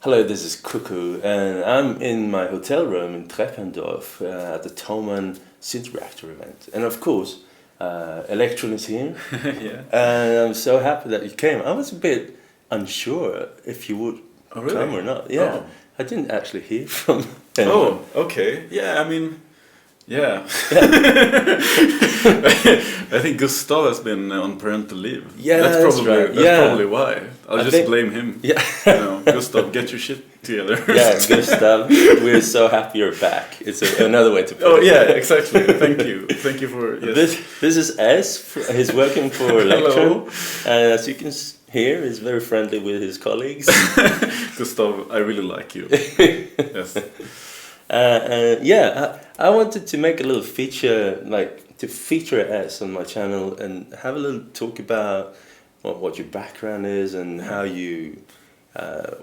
Hello, this is Cuckoo, and I'm in my hotel room in Treppendorf at the Thomann Synth Reactor event. And of course, Elektron is here, Yeah. and I'm so happy that you came. I was a bit unsure if you would come or not. Yeah, Oh. I didn't actually hear from anyone. Oh, okay. Yeah, I mean, yeah. I think Gustav has been on parental leave. Yeah, that's that's probably right. Yeah. probably why. I'll I just think- blame him. Yeah. Gustav, get your shit together. Yeah, Gustav, we're so happy you're back. It's another way to put Oh it. yeah, exactly. Thank you for yes. This is Ess. He's working for Elektron, and as you can hear, he's very friendly with his colleagues. Gustav, I really like you. Yes. I wanted to make a little feature, to feature Ess on my channel and have a little talk about what your background is and how you,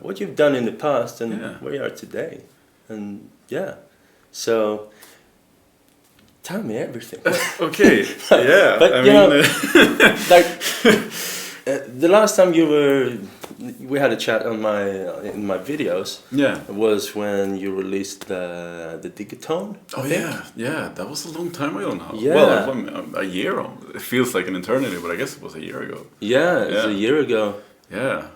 what you've done in the past and where you are today, and so tell me everything. Okay. Yeah. But I you mean, know, the last time we had a chat on in my videos. yeah. Was when you released the Digitone. Oh yeah, that was a long time ago now. Yeah. Well, a year. It feels like an eternity, but I guess it was a year ago. Yeah, it was a year ago Yeah.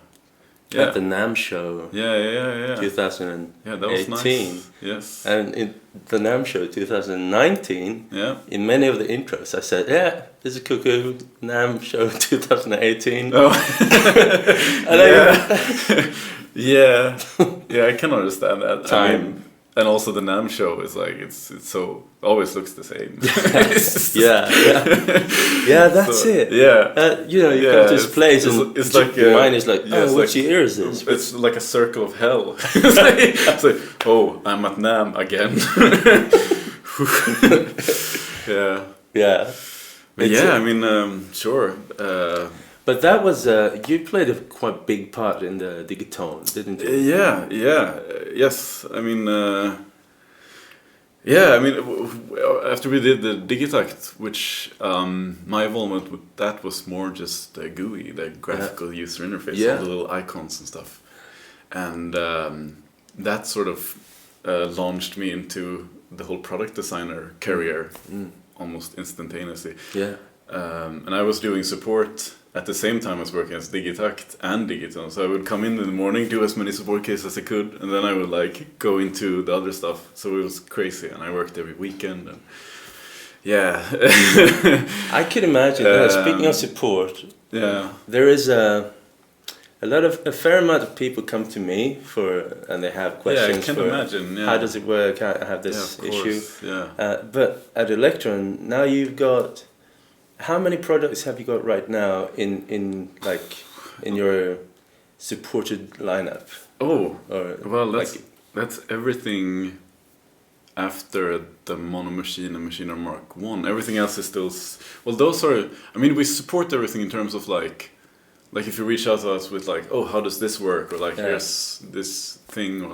at the NAMM show. Yeah. 2018. Yeah, that was nice. Yes. And in the NAMM show 2019, Yeah. in many of the intros, I said, "Yeah, this is Cuckoo NAMM show 2018." Oh. And Yeah, I can understand that. Time. I mean, and also the NAMM show is like it's so always looks the same. Yeah, that's So, it. Yeah. You go to this place it's and like your mind is like, yeah, it's which like- year is this? It's like a circle of hell. it's like, oh, I'm at NAMM again. Yeah. Yeah. But yeah, I mean, sure. But that was you played a quite big part in the Digitone, didn't you? Yes. I mean, after we did the Digitakt, which my involvement with that was more just the GUI, the graphical user interface, all the little icons and stuff, and that sort of launched me into the whole product designer career almost instantaneously. Yeah. And I was doing support at the same time as working as Digitakt and Digitone. So I would come in the morning, do as many support cases as I could, and then I would go into the other stuff. So it was crazy, and I worked every weekend. And yeah. I can imagine. Speaking of support, there is a fair amount of people come to me and they have questions. Yeah, I can imagine. Yeah. How does it work? I have this issue. Yeah. But at Elektron, now you've got. How many products have you got right now in your supported lineup? Oh, or well, that's everything after the mono machine and machine Mark 1. Everything else is still those are. I mean, we support everything in terms of like if you reach out to us with oh, how does this work, or here's this thing, or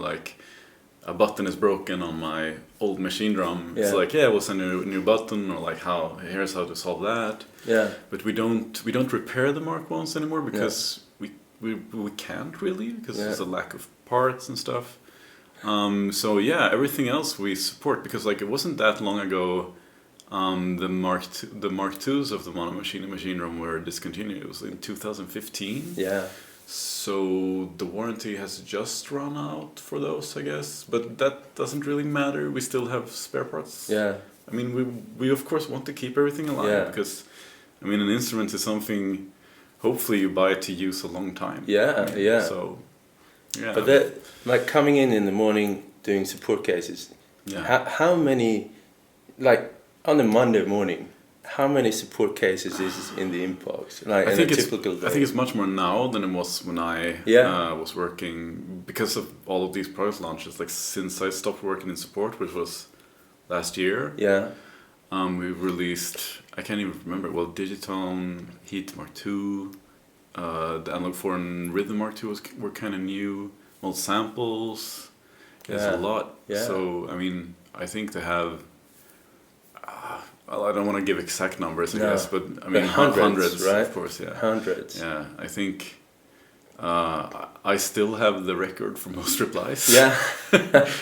a button is broken on my old machine drum. It's we'll send you a new button, or here's how to solve that. Yeah. But we don't repair the Mark 1s anymore because we can't really, because there's a lack of parts and stuff. So everything else we support, because it wasn't that long ago the Mark 2s of the mono machine and machine drum were discontinued. It was in 2015. Yeah. So the warranty has just run out for those, I guess, but that doesn't really matter. We still have spare parts. Yeah. I mean, we of course want to keep everything alive because, I mean, an instrument is something. Hopefully, you buy it to use a long time. Yeah. So, yeah. But that, coming in the morning doing support cases. Yeah. How many, on a Monday morning? How many support cases is in the inbox? I think typical day? I think it's much more now than it was when I was working, because of all of these product launches. Since I stopped working in support, which was last year. Yeah. We released, I can't even remember. Well, Digitone, Heat Mark 2, the Analog 4 and Rhythm Mark 2 were kind of new. Well, samples. There's a lot. Yeah. So I mean, I think they have. Well, I don't want to give exact numbers, I guess, but I mean hundreds, right? of course, yeah. Hundreds. Yeah, I think I still have the record for most replies. Yeah.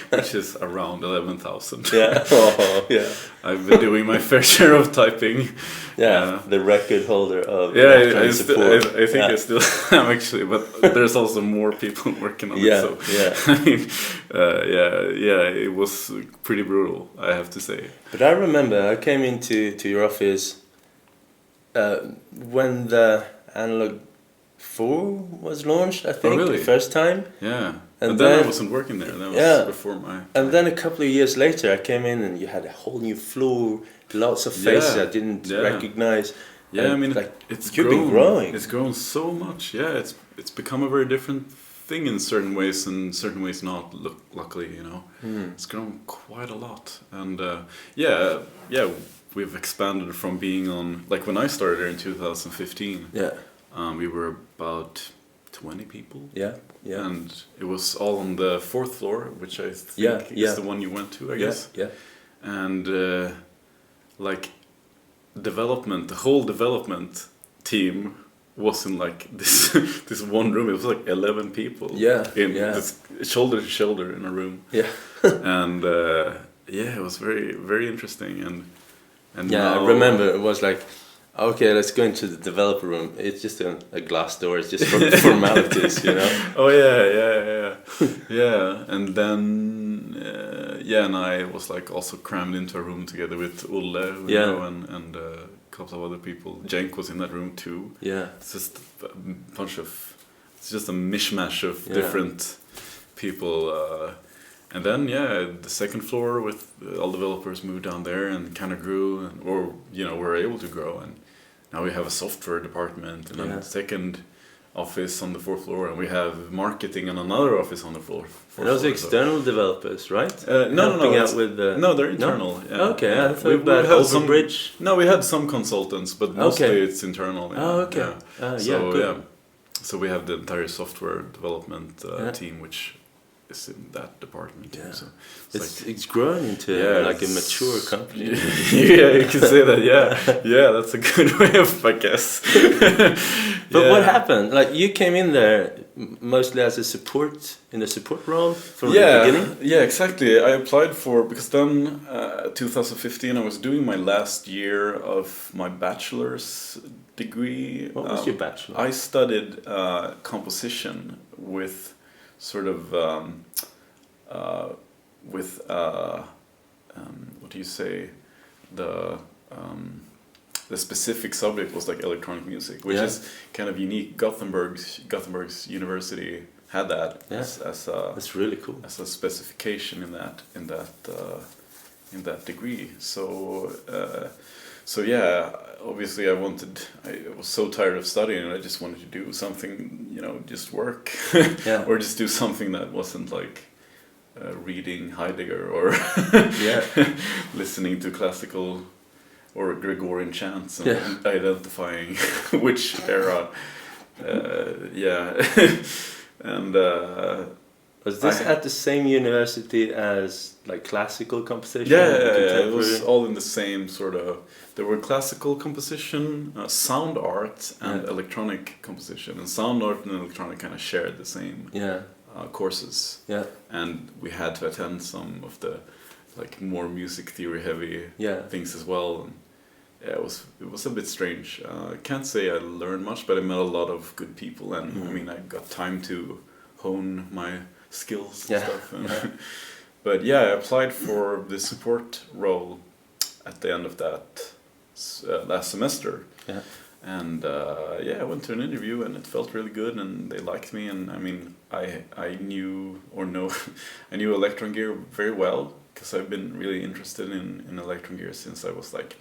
Which is around 11,000. Yeah. Oh, yeah. I've been doing my fair share of typing. Yeah. The record holder of I support. think I still am actually, but there's also more people working on it. So I mean, it was pretty brutal, I have to say. But I remember I came into your office when the Analog 4 was launched, I think, the first time. Yeah. And then I wasn't working there. That was before my time. And then a couple of years later, I came in and you had a whole new floor, lots of faces I didn't recognize. Yeah, and I mean, like, you've been growing. It's grown so much. Yeah, it's become a very different thing in certain ways, and in certain ways not. Luckily, you know, it's grown quite a lot. And we've expanded from being on, like when I started there in 2015. Yeah. We were about 20 people. Yeah. Yeah. And it was all on the 4th floor, which I think is the one you went to, I guess. Yeah. And like the whole development team was in like this one room. It was like 11 people. Yeah. This shoulder to shoulder in a room. Yeah. And it was very, very interesting. And yeah, now, I remember it was like, okay, let's go into the developer room. It's just a glass door. It's just for formalities, you know. Oh yeah. And then and I was like also crammed into a room together with Olle, you know, and a couple of other people. Jenk was in that room too. Yeah. It's just it's just a mishmash of different people. And then the 2nd floor with all developers moved down there and kind of grew, were able to grow, and now we have a software department and a second office on the 4th floor, and we have marketing and another office on the 4th floor. And those external developers, right? No. No, they're internal. No? Yeah. Okay, I thought about Overbridge. No, we had some consultants, but mostly it's internal. Yeah. Oh, okay. Yeah. So we have the entire software development team, which is in that department. Yeah. So it's grown into like a mature company. Yeah, you can say that. Yeah, that's a good way of, I guess. But what happened? Like, you came in there mostly as a support role from the beginning. Yeah, exactly. I applied because then 2015 I was doing my last year of my bachelor's degree. What was your bachelor? I studied composition with sort of what do you say, the specific subject was like electronic music, which is kind of unique. Gothenburg's university had that as that's really cool, as a specification in that degree. So obviously I was so tired of studying, and I just wanted to do something, just work, or just do something that wasn't like reading Heidegger or listening to classical or Gregorian chants and identifying which era. And was this at the same university as like classical composition? Yeah, it was all in the same sort of. There were classical composition, sound art, and electronic composition. And sound art and electronic kind of shared the same courses. Yeah, and we had to attend some of the like more music theory heavy things as well. And it was a bit strange. I can't say I learned much, but I met a lot of good people, and I mean I got time to hone my skills and stuff. And but I applied for the support role at the end of that last semester. Yeah. And I went to an interview, and it felt really good, and they liked me. And I mean, I knew I knew Elektron gear very well, because I've been really interested in Elektron gear since I was like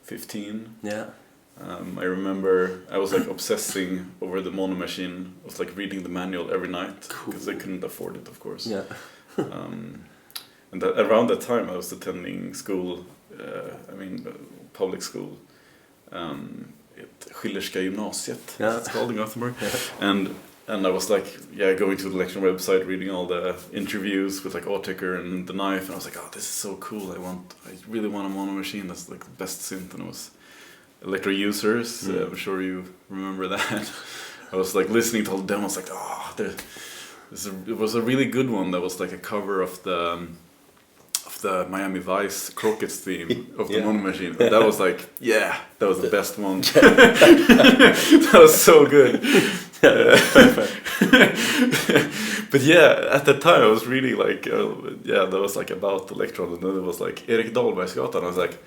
15. Yeah. I remember I was like obsessing over the mono machine. I was like reading the manual every night, because I couldn't afford it, of course. Yeah. And around that time I was attending school, public school, Schillerska gymnasiet, it's called in Gothenburg. And I was like, going to the Elektron website, reading all the interviews with like Autiker and the Knife, and I was like, oh, this is so cool. I really want a mono machine that's like the best synth. And it was Electro Users. I'm sure you remember that. I was like listening to all the demos, like, it was a really good one that was like a cover of the Miami Vice Crockett's theme of the Mono Machine. That was like, that was the best one. That was so good. But at that time I was really like, that was like about Elektron, and then it was like Erik Dahlbergsgatan. I was like,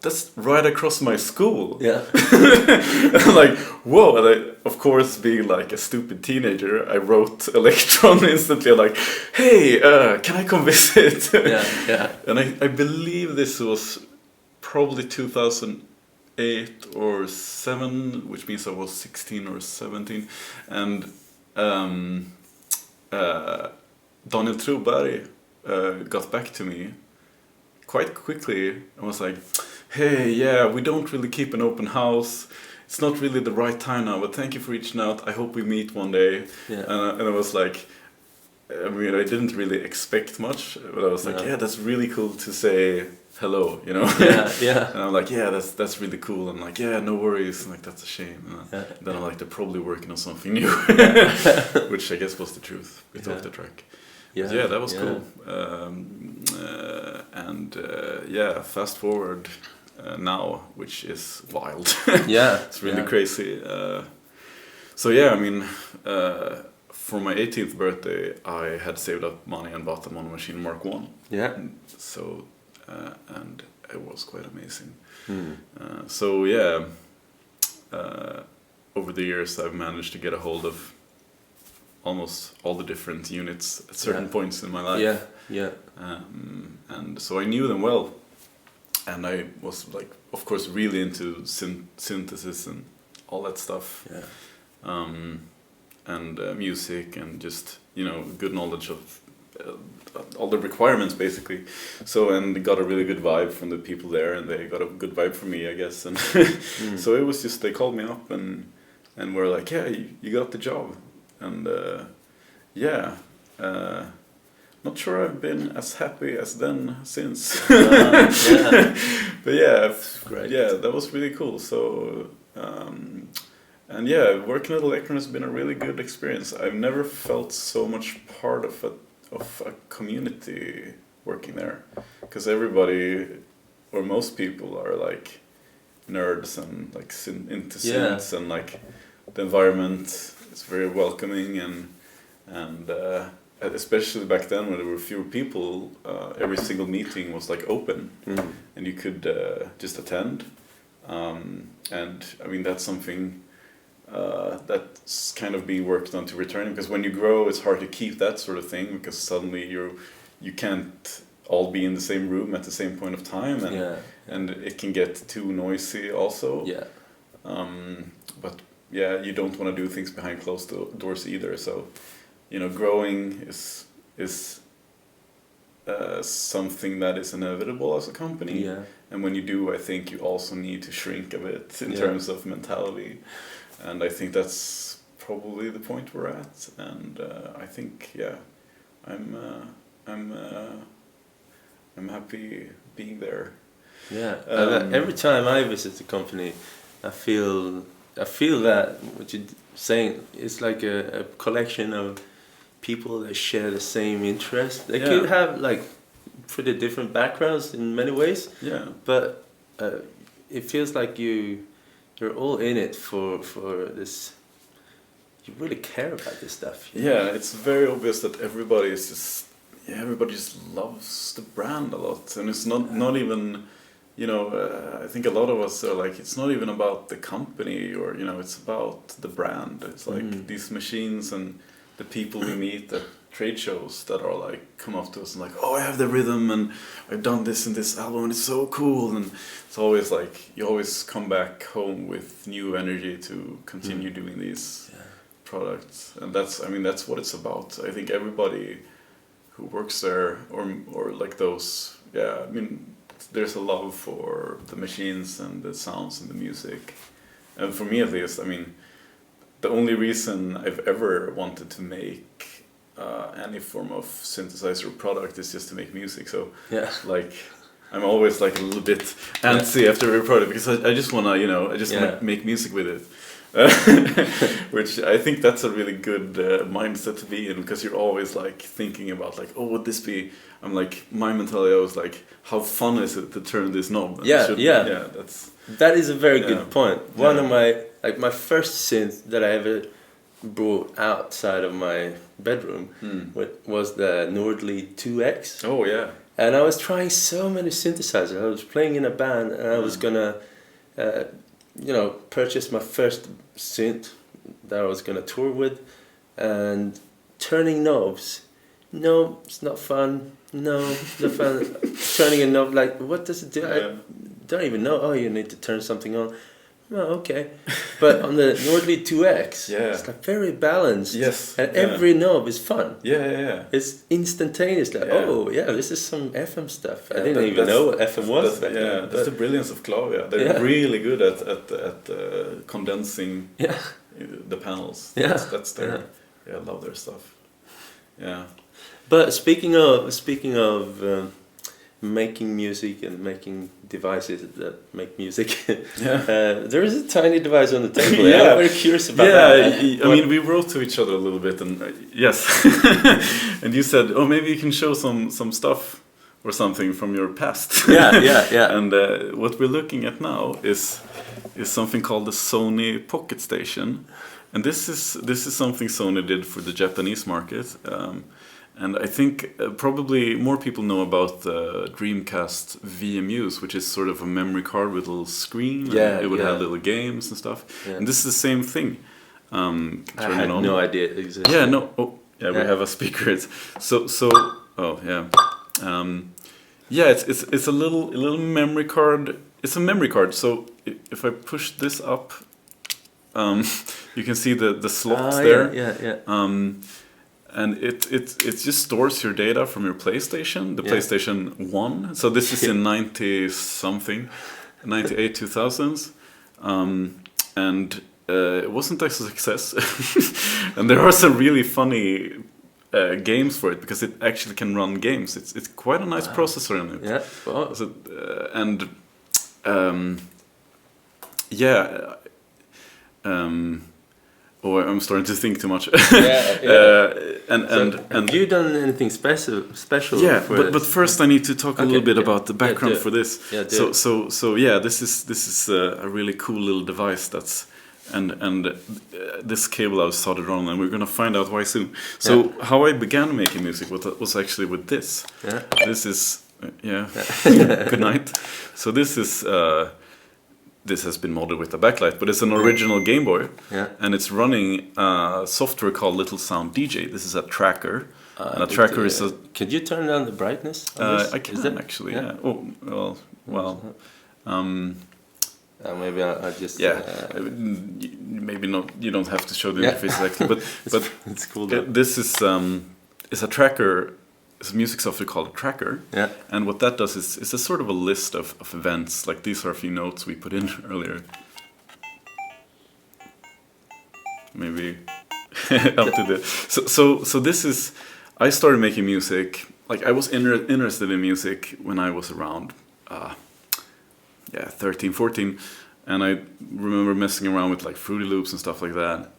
that's right across my school. Yeah. And I'm like, whoa. And I, of course, being like a stupid teenager, I wrote Elektron instantly, like, hey, can I come visit? Yeah. And I believe this was probably 2008 or 7, which means I was 16 or 17. And Daniel Troberg got back to me quite quickly and was like, hey, we don't really keep an open house. It's not really the right time now, but thank you for reaching out. I hope we meet one day. Yeah. And I was like, I mean, I didn't really expect much, but I was like, that's really cool to say hello, you know? Yeah. And I'm like, that's really cool. And like, no worries. And like, that's a shame. And then I'm like, they're probably working on something new, which I guess was the truth with off the track. Yeah, that was cool. Fast forward now, which is wild. It's really crazy. I mean, for my 18th birthday, I had saved up money and bought the Mono Machine Mark 1. Yeah. So, and it was quite amazing. Over the years, I've managed to get a hold of almost all the different units at certain points in my life. And so I knew them well, and I was like, of course, really into synthesis and all that stuff. And music, and just, you know, good knowledge of all the requirements basically. So, and got a really good vibe from the people there, and they got a good vibe from me, I guess. And so it was just, they called me up and were like, you got the job. And not sure I've been as happy as then since. But great. That was really cool. So and working at Elektron has been a really good experience. I've never felt so much part of a community working there, because everybody, or most people, are like nerds and like into synths, and like the environment is very welcoming, and especially back then when there were fewer people, every single meeting was like open, and you could just attend, and I mean that's something that's kind of being worked on to return, because when you grow it's hard to keep that sort of thing, because suddenly you can't all be in the same room at the same point of time, and it can get too noisy also. But you don't want to do things behind closed doors either. So, you know, growing is something that is inevitable as a company. And when you do, I think you also need to shrink a bit in terms of mentality. And I think that's probably the point we're at. And I think, I'm happy being there. Every time I visit the company, I feel that what you're saying is like a collection of people that share the same interest. They could have like pretty different backgrounds in many ways. But it feels like you're all in it for this. You really care about this stuff. It's very obvious that everybody just loves the brand a lot, and it's not even, you know, I think a lot of us are like, it's not even about the company, or, you know, it's about the brand. It's like these machines and the people we meet at trade shows that are like, come up to us and like, oh, I have the rhythm and I've done this in this album and it's so cool. And it's always like, you always come back home with new energy to continue doing these products. And that's what it's about. I think everybody who works there, or like those, I mean, there's a love for the machines and the sounds and the music. And for me at least, I mean, the only reason I've ever wanted to make any form of synthesizer product is just to make music. So like, I'm always like a little bit antsy after every product, because I just want to, you know, I just want to make music with it. Which I think that's a really good mindset to be in, because you're always like thinking about like, oh, would this be? I'm like, my mentality was like, how fun is it to turn this knob? And yeah. That is a very good point. One Yeah. of my first synth that I ever brought outside of my bedroom was the Nordly 2X. Oh yeah. And I was trying so many synthesizers. I was playing in a band, and I was gonna, purchase my first synth that I was gonna tour with, and turning knobs. No, it's not fun. No, not fun. Turning a knob, like, what does it do? I don't even know. Oh, you need to turn something on. Oh, okay. But on the Nordly 2X, it's like very balanced. Yes. And every knob is fun. Yeah. It's instantaneous. Like, this is some FM stuff. I didn't even that's- know what FM was. That's the brilliance of Clavia. They're really good at condensing the panels. Yeah. That's their. I love their stuff. Yeah. But speaking of making music and making devices that make music, there is a tiny device on the table. I'm very curious about that. I mean, we wrote to each other a little bit, and yes, and you said, oh, maybe you can show some stuff or something from your past. Yeah. And what we're looking at now is something called the Sony Pocket Station, and this is something Sony did for the Japanese market. And I think probably more people know about the Dreamcast VMUs, which is sort of a memory card with a little screen. It would have little games and stuff. Yeah. And this is the same thing. I had no idea it existed. Yeah, no. Oh, yeah, we have a speaker. It's it's a little memory card. It's a memory card. So if I push this up, you can see the slots there. Yeah. And it just stores your data from your PlayStation, the PlayStation 1. So this is in 90-something, 98, 2000s. And it wasn't a success. And there are some really funny games for it, because it actually can run games. It's quite a nice processor in it. Yeah. Wow. So, I'm starting to think too much. Have you done anything special? Yeah, for but first I need to talk a little bit about the background for this. Yeah, This is a really cool little device and this cable I was soldered on, and we're gonna find out why soon. So how I began making music was actually with this. Yeah. This is good night. So this is. This has been modded with a backlight, but it's an original Game Boy, and it's running software called Little Sound DJ. This is a tracker, and a tracker is a. Could you turn down the brightness? On this? I can actually. Yeah. Oh well. Maybe I just. Maybe not. You don't have to show the interface exactly, but it's cool. This is a tracker. It's a music software called a Tracker. Yeah. And what that does is it's a sort of a list of events. Like, these are a few notes we put in earlier. Maybe up to the. So this is. I started making music. Like, I was interested in music when I was around 13, 14, and I remember messing around with like Fruity Loops and stuff like that.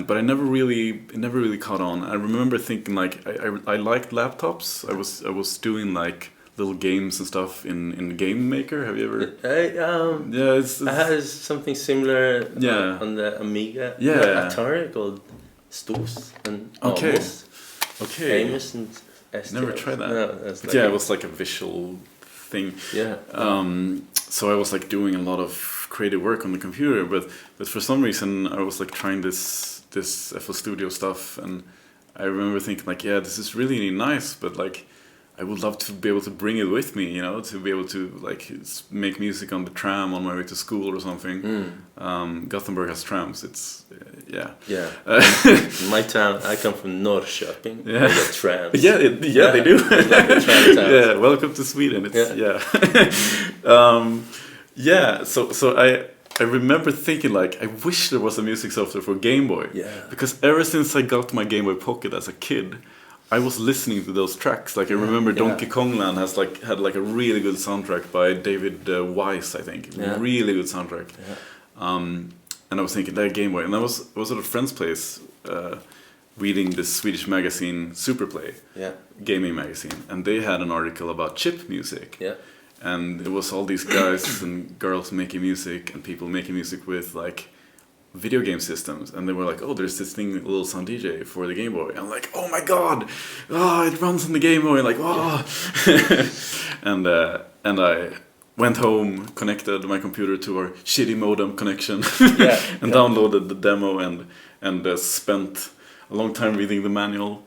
But it never really caught on. I remember thinking like I liked laptops. I was doing like little games and stuff in Game Maker. Have you ever? I had something similar on the Amiga. Atari called Stos and Amos. Okay. Amos and STL. Never tried that. No, it was like a visual thing. Yeah. So I was like doing a lot of creative work on the computer, but for some reason I was like trying this FL Studio stuff, and I remember thinking like, this is really nice, but like I would love to be able to bring it with me, you know, to be able to like make music on the tram on my way to school or something. Gothenburg has trams. It's My town, I come from Norrköping. They got trams. They do. Like the tram towns. Welcome to Sweden. So I remember thinking like, I wish there was a music software for Game Boy. Yeah. Because ever since I got my Game Boy Pocket as a kid, I was listening to those tracks. Like I remember Donkey Kong Land had like a really good soundtrack by David Wise, I think. Really good soundtrack. and I was thinking that Game Boy, and I was at a friend's place reading this Swedish magazine Superplay, gaming magazine, and they had an article about chip music. Yeah. And it was all these guys and girls making music and people making music with like video game systems, and they were like, oh, there's this thing, Little Sound DJ for the Game Boy. And I'm like, oh my god, it runs on the Game Boy, like, oh. and I went home, connected my computer to our shitty modem connection, and downloaded the demo and spent a long time reading the manual.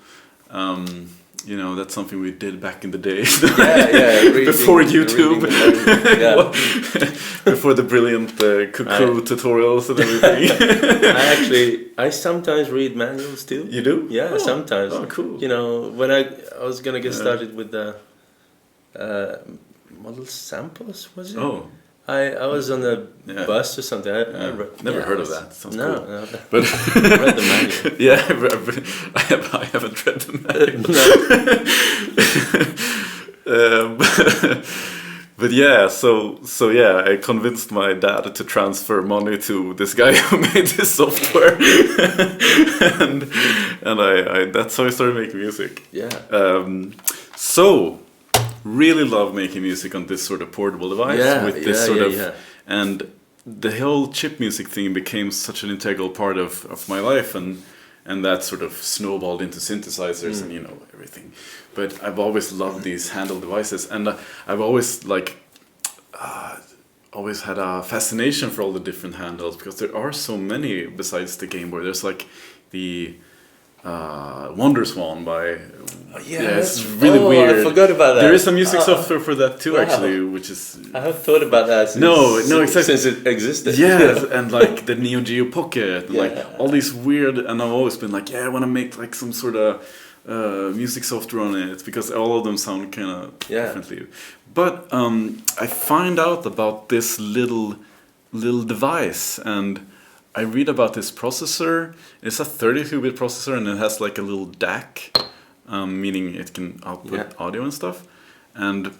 You know, that's something we did back in the day. Before YouTube. Before the brilliant Cuckoo tutorials and everything. I sometimes read manuals too. You do? Yeah, sometimes. Oh, cool. You know, when I was going to get started with the model samples, was it? Oh. I was on a bus or something. I never heard of that. Sounds cool. No. But read the manual. Yeah, I haven't read the manual. But yeah, so yeah, I convinced my dad to transfer money to this guy who made this software, and I that's how I started making music. Yeah. So. Really love making music on this sort of portable device with this sort of and the whole chip music thing became such an integral part of my life, and that sort of snowballed into synthesizers and everything. But I've always loved these handheld devices, and I've always always had a fascination for all the different handhelds, because there are so many besides the Game Boy. There's like the Wonder Swan by it's really weird. I forgot about that. There is some music software for that too, actually, which is I have thought about that exactly. since it existed. Yes, and like the Neo Geo Pocket, like all these weird, and I've always been like, I want to make like some sort of music software on it, because all of them sound kind of differently. But I find out about this little device, and I read about this processor. It's a 32-bit processor, and it has like a little DAC, meaning it can output audio and stuff. And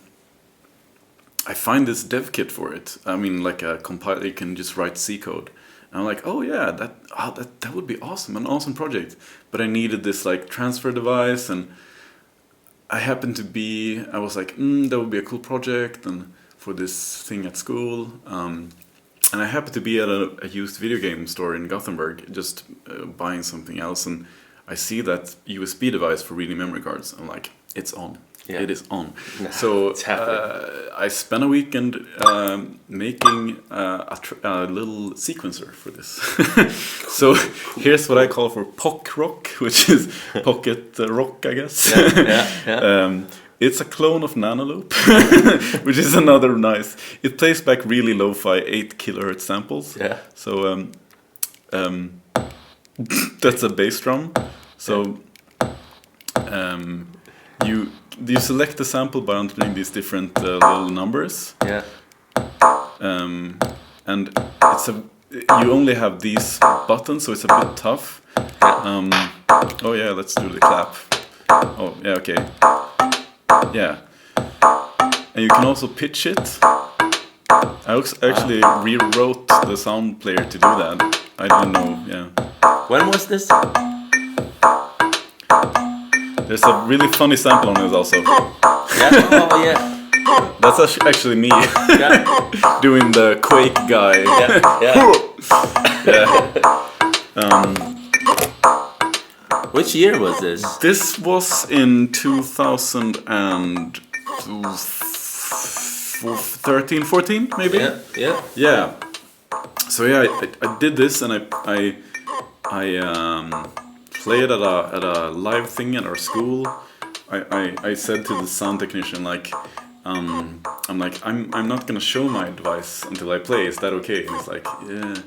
I find this dev kit for it. I mean, like a compiler, you can just write C code. And I'm like, oh yeah, that would be awesome, an awesome project. But I needed this like transfer device, and I was like, that would be a cool project, and for this thing at school. And I happened to be at a used video game store in Gothenburg, just buying something else, and I see that USB device for reading memory cards. I'm like, it's on. Yeah. It is on. So I spent a weekend making a little sequencer for this. So here's what I call for POC rock, which is pocket rock, I guess. It's a clone of Nanoloop, which is another nice. It plays back really lo-fi 8 kilohertz samples. Yeah. So that's a bass drum. So you select the sample by entering these different little numbers. Yeah. And you only have these buttons, so it's a bit tough. Oh yeah, let's do the clap. Oh yeah, okay. Yeah, and you can also pitch it. I actually rewrote the sound player to do that. I didn't know, yeah. When was this? There's a really funny sample on it also. Yeah, oh yeah. That's actually me doing the Quake guy. Which year was this? This was in 2013, 14 maybe? Yeah. So yeah, I did this, and I played at a live thing at our school. I said to the sound technician, like, I'm not gonna show my device until I play. Is that okay? And he's like, yeah.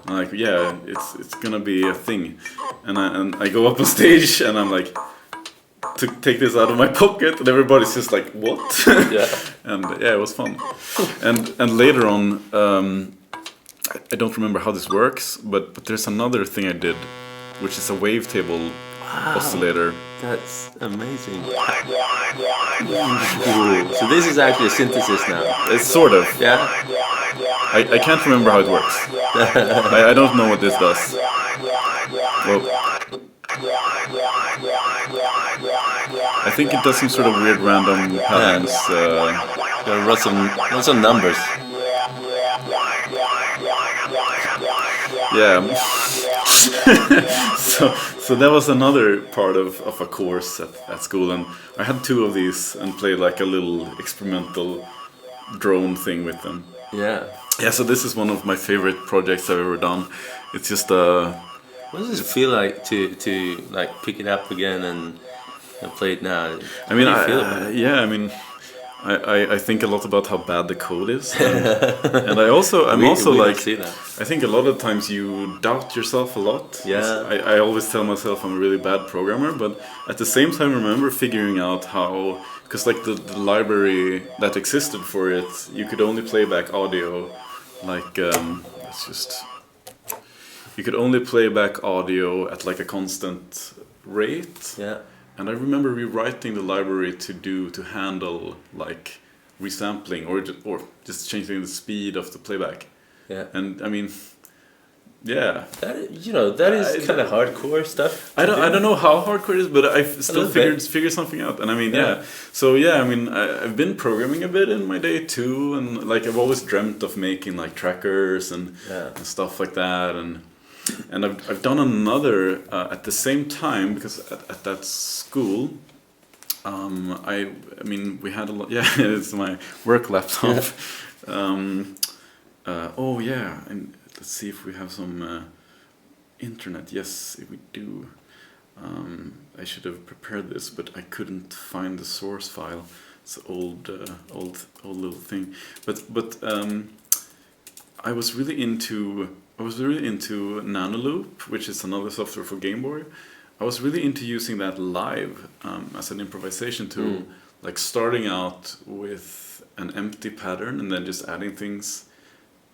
I'm like, yeah, it's gonna be a thing. And I go up on stage, and I'm like, to take this out of my pocket, and everybody's just like, what? Yeah. And yeah, it was fun. And later on, I don't remember how this works, but there's another thing I did, which is a wavetable oscillator. That's amazing. So this is actually a synthesis now. It's sort of. Yeah. I can't remember how it works. I don't know what this does. Well, I think it does some sort of weird random patterns. There are lots of numbers. Yeah. So that was another part of a course at school, and I had 2 of these and played like a little experimental drone thing with them. Yeah. Yeah, so this is one of my favorite projects I've ever done. It's just What does it feel like to like pick it up again and play it now? I mean, How do you feel about it? yeah, I mean, I think a lot I how bad the code is, and I'm also We like, don't see that. I think a lot of times you doubt yourself a lot. Yeah. I always tell myself I'm a really bad programmer, but at the same time, I remember figuring out how, because like the library that existed for it, you could only play back audio, like let's just. You could only play back audio at like a constant rate. Yeah. And I remember rewriting the library to handle like resampling or just changing the speed of the playback. Yeah. And I mean, yeah. That is kind of hardcore stuff. I don't know how hardcore it is, but I still little figured something out. And I mean, Yeah. yeah. So yeah, I mean, I've been programming a bit in my day too, and like I've always dreamt of making like trackers and stuff like that, and I've done another at the same time, because at that school, I mean we had a lot. Yeah, it's my work laptop. Oh yeah, and let's see if we have some internet. Yes, we do. I should have prepared this, but I couldn't find the source file. It's an old little thing. But I was really into Nanoloop, which is another software for Game Boy. I was really into using that live as an improvisation tool, like starting out with an empty pattern and then just adding things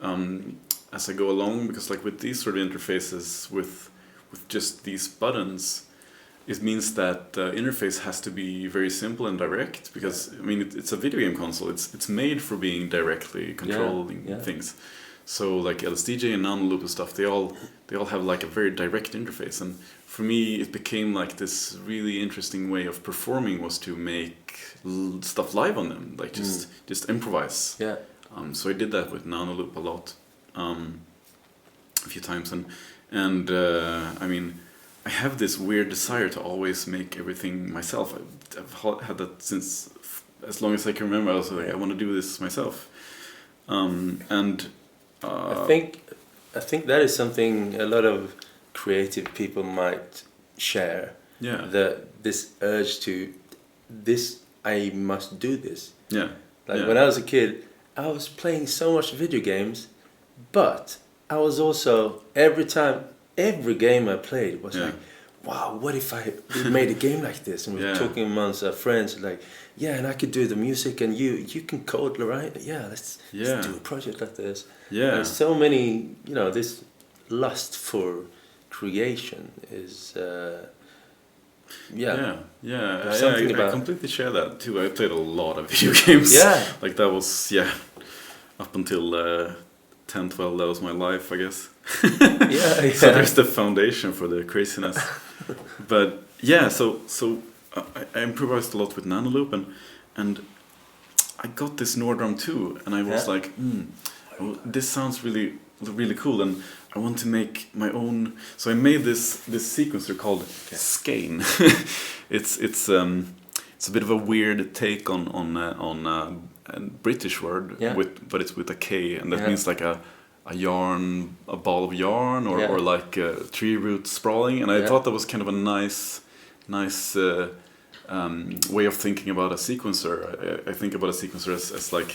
as I go along. Because like with these sort of interfaces, with just these buttons, it means that the interface has to be very simple and direct. Because I mean, it's a video game console. It's made for being directly controlling things. So like LSDJ and Nanoloop and stuff, they all have like a very direct interface, and for me it became like this really interesting way of performing was to make stuff live on them, like just improvise. Yeah. So I did that with Nanoloop a lot, a few times, and I mean, I have this weird desire to always make everything myself. I've had that since as long as I can remember. I was like, I want to do this myself, and. I think that is something a lot of creative people might share. Yeah. This urge to I must do this. Yeah. Like when I was a kid, I was playing so much video games, but I was also every game I played was like, wow, what if we made a game like this? And we were talking amongst our friends, like, yeah, and I could do the music, and you can code, right? Yeah, let's do a project like this. Yeah. There's so many, this lust for creation is, Yeah. I completely share that too. I played a lot of video games. Yeah. Like that was, up until 10, 12, that was my life, I guess. Yeah. So there's the foundation for the craziness. But yeah, so I improvised a lot with Nanoloop, and I got this Nordrum too, and I was like, this sounds really, really cool, and I want to make my own. So I made this sequencer called Skein. It's a bit of a weird take on a British word, but it's with a K, and that means like a yarn, a ball of yarn, or like tree root sprawling, and I thought that was kind of a nice way of thinking about a sequencer. I think about a sequencer as like,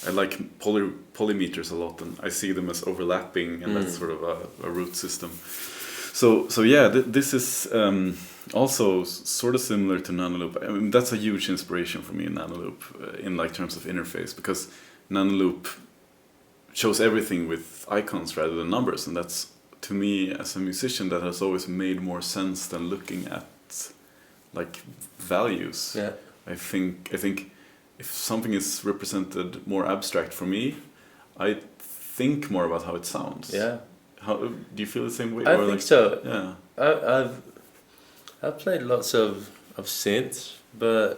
I like polymeters a lot, and I see them as overlapping, and that's sort of a root system. So yeah, this is also sort of similar to Nanoloop. I mean, that's a huge inspiration for me in Nanoloop, in like terms of interface, because Nanoloop shows everything with icons rather than numbers, and that's, to me as a musician, that has always made more sense than looking at like values. Yeah. I think if something is represented more abstract for me, I think more about how it sounds. Yeah. How do you feel the same way? I think so. Yeah. I've played lots of synths, but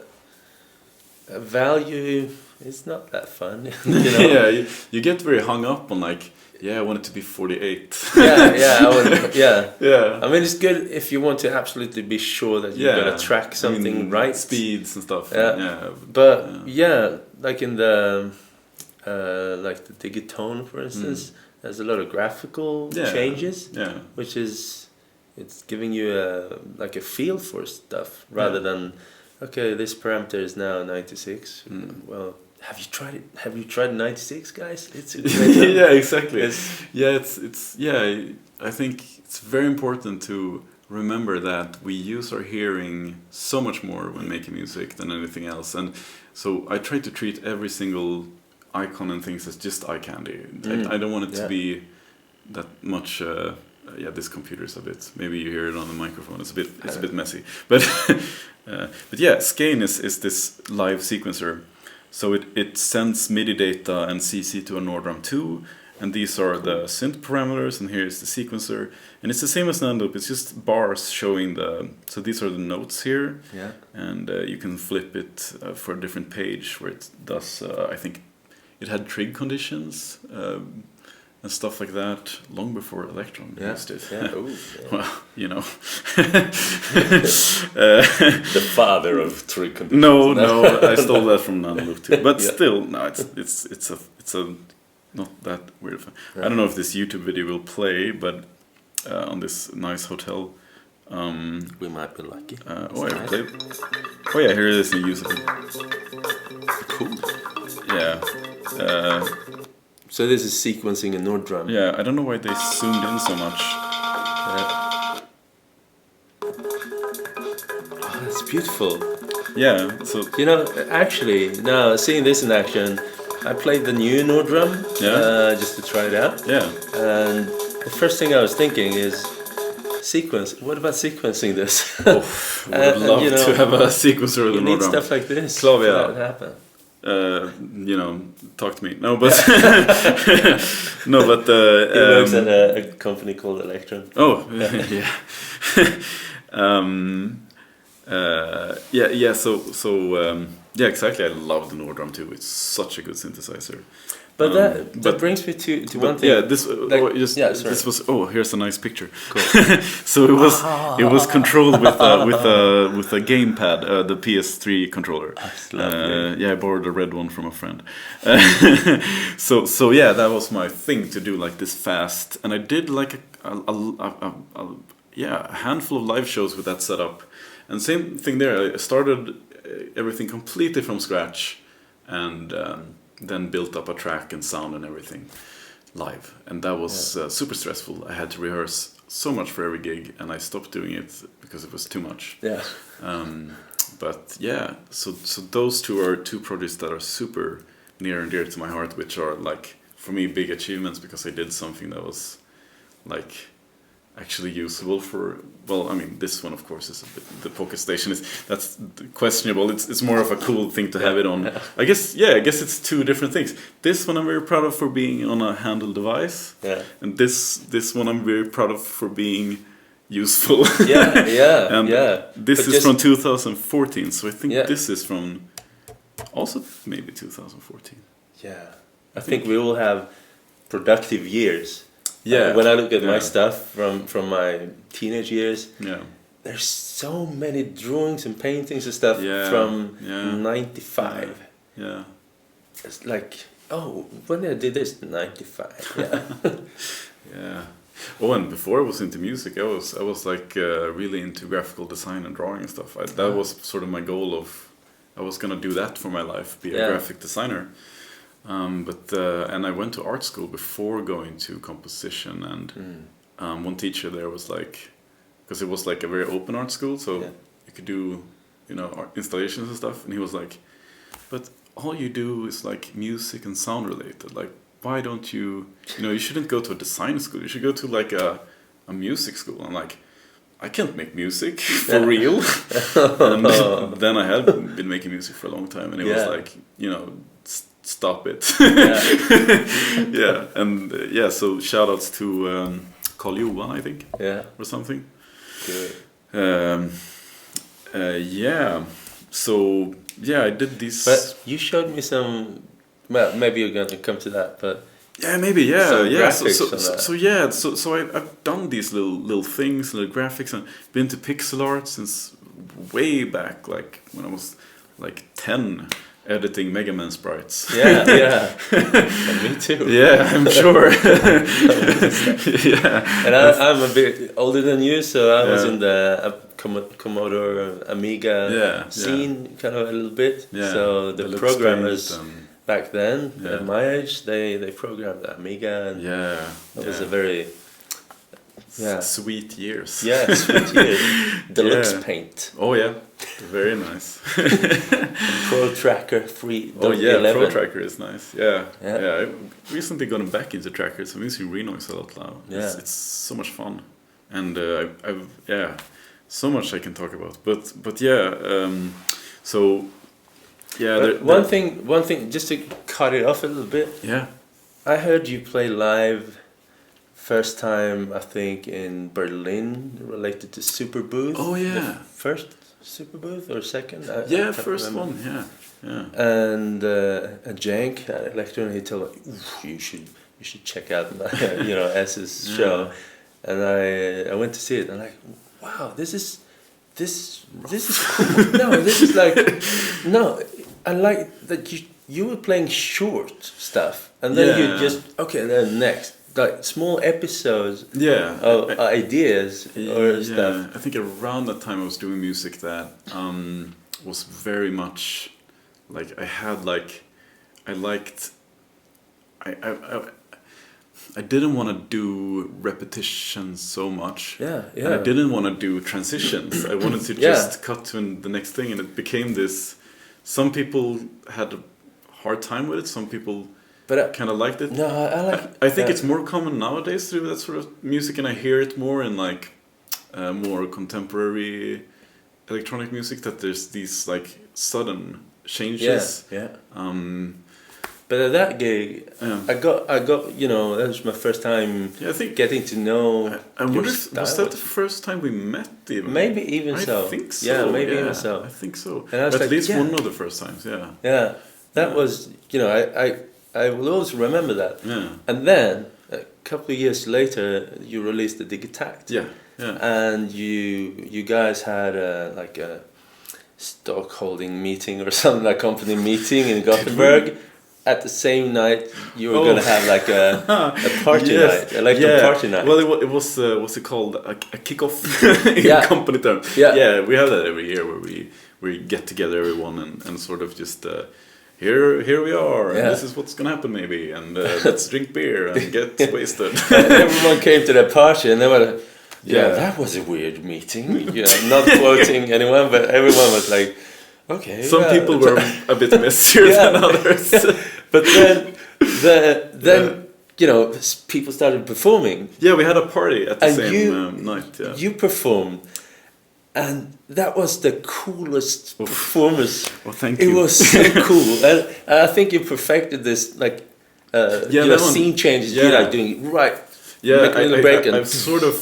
value is not that fun. You know? Yeah, you get very hung up on like, yeah, I want it to be 48. Yeah. Yeah. I mean, it's good if you want to absolutely be sure that you're gonna track something right. Speeds and stuff. Yeah. But like in the like the Digitone, for instance, there's a lot of graphical changes. Yeah. Which is, it's giving you like a feel for stuff rather than, okay, this parameter is now 96. Well, have you tried it? Have you tried 96, guys? It's a great yeah, exactly. It's I think it's very important to remember that we use our hearing so much more when making music than anything else, and so I try to treat every single icon and things as just eye candy. I don't want it to be that much. This computer is a bit. Maybe you hear it on the microphone. It's a bit messy, but Skane is this live sequencer. So it sends MIDI data and CC to a Nordram 2, and these are the synth parameters, and here's the sequencer. And it's the same as Nandloop, it's just bars showing so these are the notes here, and you can flip it for a different page where it does, I think it had trig conditions and stuff like that long before Elektron used it. Well, you know. The father of trig conditions. No, I stole that from Nandloop too. But still, no, it's a not that weird. I don't know if this YouTube video will play, but on this nice hotel. We might be lucky. Here it is in use of it. Cool. Yeah. So this is sequencing a Nordram. Yeah, I don't know why they zoomed in so much. Oh, that's beautiful. Yeah, so... You know, actually, now seeing this in action, I played the new Nordram just to try it out. Yeah. And the first thing I was thinking is, what about sequencing this? I would love to have a sequencer of the Nordram. You need stuff like this Claudia. for that to happen. Talk to me. No, but he works at a company called Elektron. Oh, yeah. Exactly. I love the Nordram too. It's such a good synthesizer. But that brings me to one thing. Yeah, this was. Oh, here's a nice picture. Cool. So it was controlled with a gamepad, the PS3 controller. I borrowed a red one from a friend. So that was my thing to do, like this fast, and I did like a handful of live shows with that setup, and same thing there. I started everything completely from scratch, and then built up a track and sound and everything live, and that was super stressful. I had to rehearse so much for every gig, and I stopped doing it because it was too much. So those two are two projects that are super near and dear to my heart, which are like for me big achievements because I did something that was like actually usable for, well, I mean, this one of course is a bit, the Pocket Station that's questionable. It's more of a cool thing to have it on. I guess it's two different things. This one I'm very proud of for being on a handheld device, and this one I'm very proud of for being useful. This is from 2014, so I think this is from also maybe 2014. I think we all have productive years. When I look at my stuff from my teenage years, there's so many drawings and paintings and stuff from 95. It's like, oh, when I did this, 95. Oh, and before I was into music, I was like really into graphical design and drawing and stuff. That was sort of my goal of, I was gonna do that for my life, be a graphic designer. And I went to art school before going to composition, and one teacher there was like, because it was like a very open art school, so you could do, art installations and stuff, and he was like, but all you do is like music and sound related, like why don't you, you shouldn't go to a design school, you should go to like a music school. I'm like, I can't make music for real. And then I had been making music for a long time, and it was like, stop it. Yeah. Yeah, and so shout outs to Carl Johan, I think, Yeah. or something. Good. Yeah, so I did these. But you showed me some. Well, maybe you're going to come to that, but Yeah, maybe, some yeah. graphics on that. So I've done these little things, little graphics, and been to pixel art since way back, like when I was like 10, editing Mega Man sprites. Yeah, yeah. And me too. Yeah, I'm sure. Yeah, And I'm a bit older than you, so I was Yeah. in the Commodore Amiga scene kind of a little bit. Yeah. So the It looks programmers great, and back then, Yeah. at my age, they programmed the Amiga, and it was a very sweet years. sweet year. Deluxe Yeah. Paint, Oh yeah, very nice. Pro Tracker 3. Oh yeah, 11. Pro Tracker is nice. Yeah. Yeah. I've recently gotten back into trackers. I'm using Renox a lot now. Yeah. It's so much fun, and I've so much I can talk about. But yeah, so yeah. But one thing, just to cut it off a little bit. Yeah. I heard you play live first time, I think, in Berlin, related to Super Booth. Oh yeah. The first Super Booth or second? I Yeah, can't first remember. one. Yeah. Yeah. And Jank at Elektron, he told me, you should check out Ess's show. And I went to see it, and I'm like, wow, this is cool. No, this is like, no, I like that you were playing short stuff, and then you just then next, like small episodes of ideas or stuff. I think around that time I was doing music that was very much like I didn't want to do repetition so much. Yeah. And I didn't want to do transitions. I wanted to just cut to the next thing, and it became this. Some people had a hard time with it. Some people kind of liked it. No, I like. I think it's more common nowadays to do that sort of music, and I hear it more in like more contemporary electronic music. That there's these like sudden changes. Yeah. But at that gig, I got that was my first time. I think getting to know. I wonder if was that the first time we met even? Maybe even so. I think so. Yeah, maybe even so. I think so. And I was at like, least one of the first times. Yeah. Yeah, that was I will always remember that. Yeah. And then a couple of years later, you released the Digitakt. Yeah. Yeah. And you guys had like a stockholding meeting or something, like company meeting in Gothenburg. At the same night, you were going to have like a party night, party night. Well, it was what's it called? A kickoff in company terms. Yeah, we have that every year where we get together everyone and sort of just here we are, and this is what's gonna happen maybe, and let's drink beer and get wasted. And everyone came to the party, and they were like, that was a weird meeting. Not quoting anyone, but everyone was like, okay. Some people were a bit messier than others. But then people started performing. Yeah, we had a party at the same night. Yeah. You performed, and that was the coolest performance. Well, thank you. It was so cool, and I think you perfected this scene changes. Yeah. You're like doing right. Yeah, I've sort of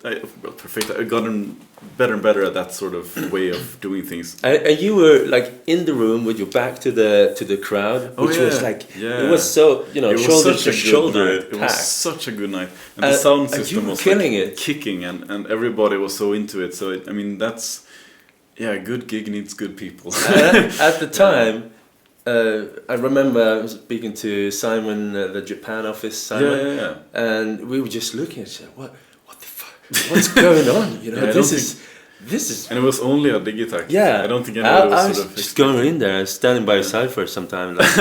I've gotten better and better at that sort of way of doing things. And you were like in the room with your back to the crowd, which was like it was so shoulder to shoulder. It was such a good night, and the sound system was killing it, kicking, and everybody was so into it. So that's a good gig needs good people. At the time. I remember speaking to Simon, the Japan office, Simon, and we were just looking and said, "What the fuck? What's going on? This is." And it was only a Digitakt. Yeah, I don't think anyone was sort of just going in there, standing by a cipher sometime. Like,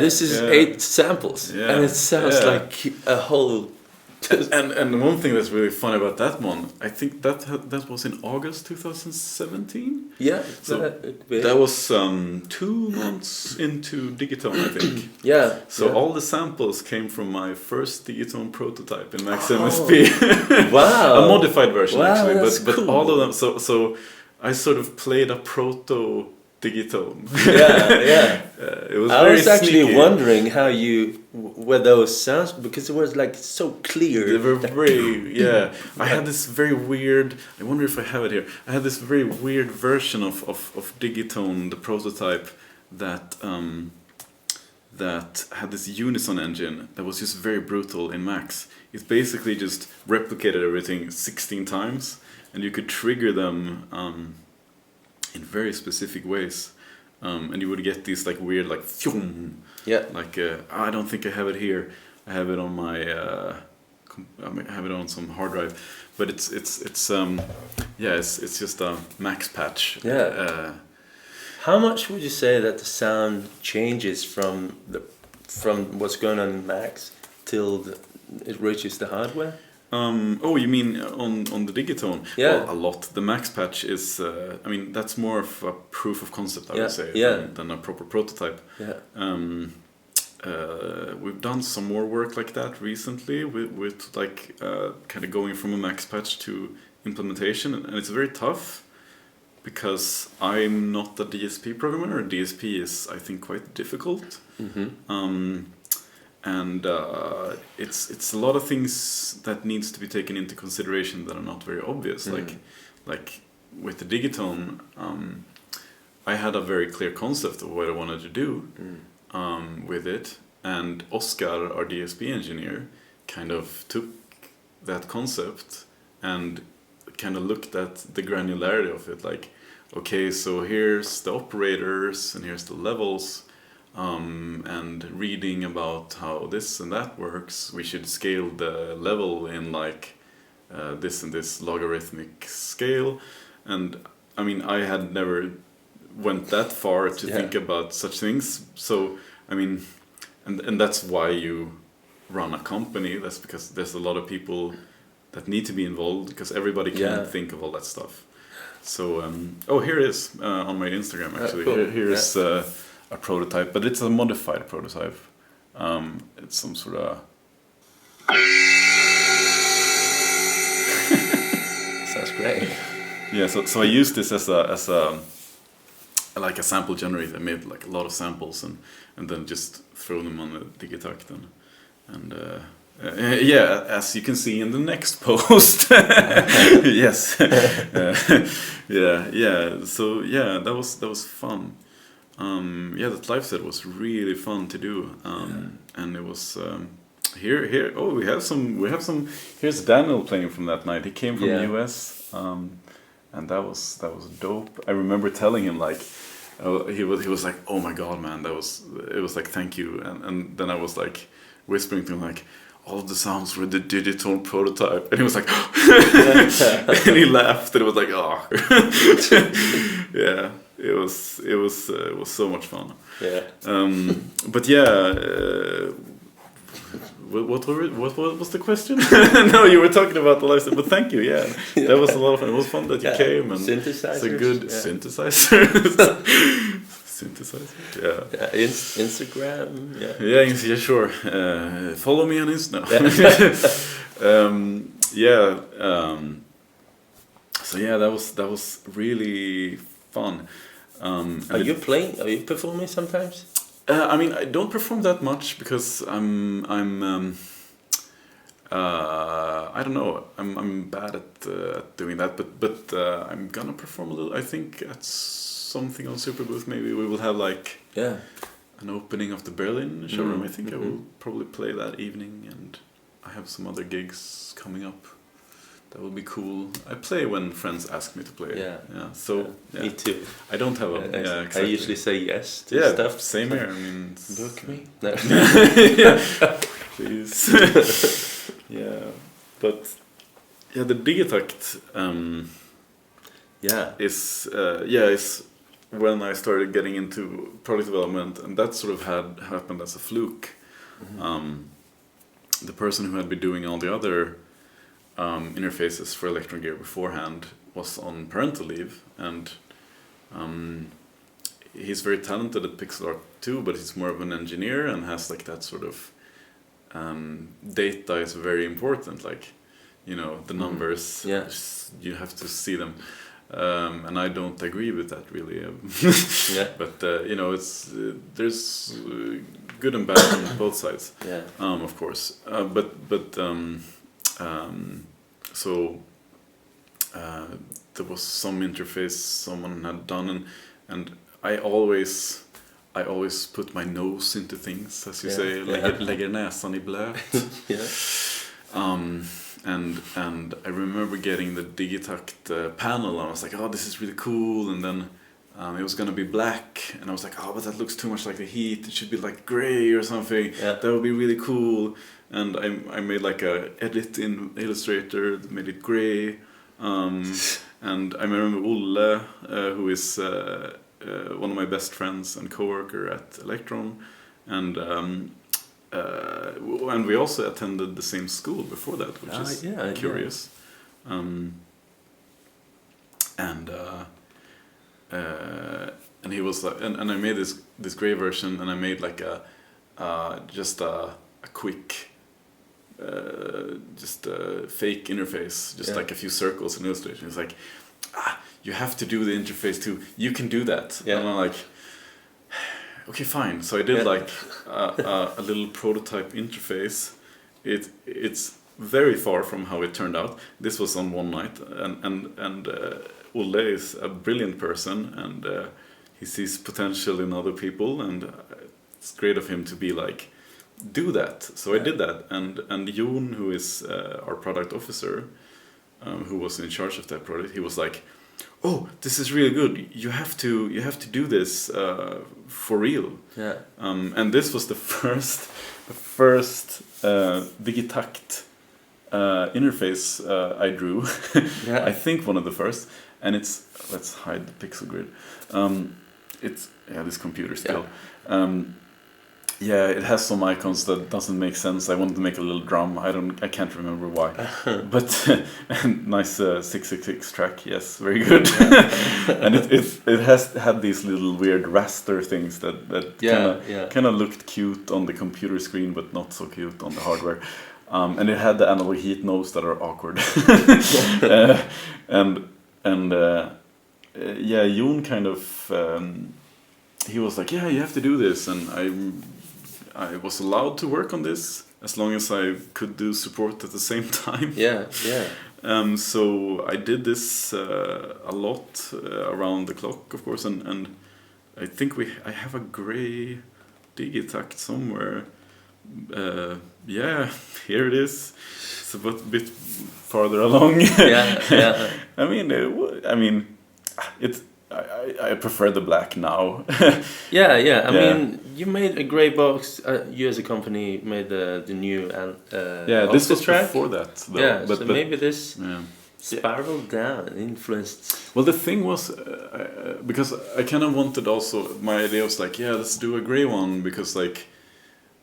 this is 8 samples, and it sounds like a whole. And one thing that's really fun about that one, I think that was in August 2017. Yeah, so that was 2 months into Digitone, I think. So all the samples came from my first Digitone prototype in Max MSP. Wow, a modified version actually, but cool. all of them. So I sort of played a proto Digitone. Yeah. It was I very was actually sneaky. wondering how you were those sounds, because it was like so clear. They were very, yeah. I had this very weird, I wonder if I have it here. I had this very weird version of Digitone, the prototype, that that had this unison engine that was just very brutal in Max. It basically just replicated everything 16 times, and you could trigger them in very specific ways. And you would get these like weird like phew, Yeah. like I don't think I have it here. I have it on my I have it on some hard drive, but it's just a Max patch. Yeah. How much would you say that the sound changes from what's going on in Max till it reaches the hardware? Oh, you mean on the Digitone? Yeah. Well, a lot. The Max patch is, I mean, that's more of a proof of concept, I would say, Yeah. than a proper prototype. Yeah. We've done some more work like that recently with like kind of going from a Max patch to implementation, and it's very tough because I'm not a DSP programmer. DSP is, I think, quite difficult. And it's a lot of things that needs to be taken into consideration that are not very obvious. Like with the Digitone, I had a very clear concept of what I wanted to do with it, and Oscar, our DSP engineer, kind of took that concept and kind of looked at the granularity of it. Like, okay, so here's the operators and here's the levels. And reading about how this and that works, we should scale the level in like this and this logarithmic scale. And I mean, I had never went that far to think about such things. So I mean, and that's why you run a company. That's because there's a lot of people that need to be involved, because everybody can't think of all that stuff. So oh, here it is on my Instagram actually. Cool. Here's a prototype, but it's a modified prototype. It's some sort of Sounds great. yeah. So I used this as a like a sample generator. I made like a lot of samples and then just throw them on the Digitakt and yeah, as you can see in the next post. Yes. Yeah. So yeah, that was fun. Yeah, that live set was really fun to do, and it was here. Oh, we have some. Here's Daniel playing from that night. He came from the US, and that was dope. I remember telling him like, he was like, oh my god, man, it was like thank you, and then I was like whispering to him like, all of the sounds were the Digitone prototype, and he was like, and he laughed, and it was like, oh, yeah. It was so much fun. Yeah. But yeah, what was the question? No, you were talking about the lifestyle. But thank you. Yeah, that was a lot of fun. It was fun that you came, and synthesizers. It's a good synthesizer. Synthesizer. Yeah. Instagram. Yeah, sure. Follow me on Insta. So yeah, that was really fun. Are you playing? Are you performing sometimes? I mean, I don't perform that much because I'm I don't know. I'm bad at doing that, but I'm gonna perform a little. I think at something on Super Booth. Maybe we will have like an opening of the Berlin showroom. I think I will probably play that evening, and I have some other gigs coming up. That would be cool. I play when friends ask me to play. Yeah. So me too. I don't have a. Exactly. I usually say yes to stuff. Same here. I mean, book me. No. Please. But the Digitakt. Is when I started getting into product development, and that sort of had happened as a fluke. The person who had been doing all the other interfaces for Elektron gear beforehand was on parental leave, and he's very talented at pixel art too, but he's more of an engineer and has like that sort of data is very important, like the numbers, you have to see them, and I don't agree with that really. Yeah. But it's there's good and bad on both sides. Yeah. Of course. So there was some interface someone had done, and I always put my nose into things, as you say, lägger näsan i blöt. Yeah. And I remember getting the Digitakt panel, and I was like, oh, this is really cool. And then it was gonna be black, and I was like, oh, but that looks too much like the Heat. It should be like gray or something. Yeah. That would be really cool. And I made like a edit in Illustrator, made it gray. And I remember Olle, who is one of my best friends and coworker at Elektron, and we also attended the same school before that, which is curious. Yeah. And he was like, and I made this gray version, and I made like just a quick. Just a fake interface, just like a few circles in Illustration. It's like, you have to do the interface too. You can do that. Yeah. And I'm like, okay, fine. So I did like a little prototype interface. It's very far from how it turned out. This was on one night, and Olle is a brilliant person, and he sees potential in other people, and it's great of him to be like, do that. So I did that, and Jon, who is our product officer, who was in charge of that product, he was like, oh, this is really good, you have to do this for real. Yeah. And this was the first Digitakt interface I drew. I think one of the first, and it's, let's hide the pixel grid. It's this computer still. Yeah, it has some icons that doesn't make sense. I wanted to make a little drum. I can't remember why. But nice 666 track. Yes, very good. And it has had these little weird raster things that kind of looked cute on the computer screen, but not so cute on the hardware. And it had the analog heat nodes that are awkward. Jon kind of he was like, yeah, you have to do this, and I was allowed to work on this as long as I could do support at the same time. Yeah. So I did this a lot around the clock, of course, and I think I have a gray Digitakt somewhere. Here it is. It's a bit farther along. Yeah. I mean, it's. I prefer the black now. I mean, you made a grey box. You as a company made the new this was track before that though. But maybe this spiraled down, influenced. Well, the thing was because I kind of wanted also, my idea was like, let's do a grey one, because like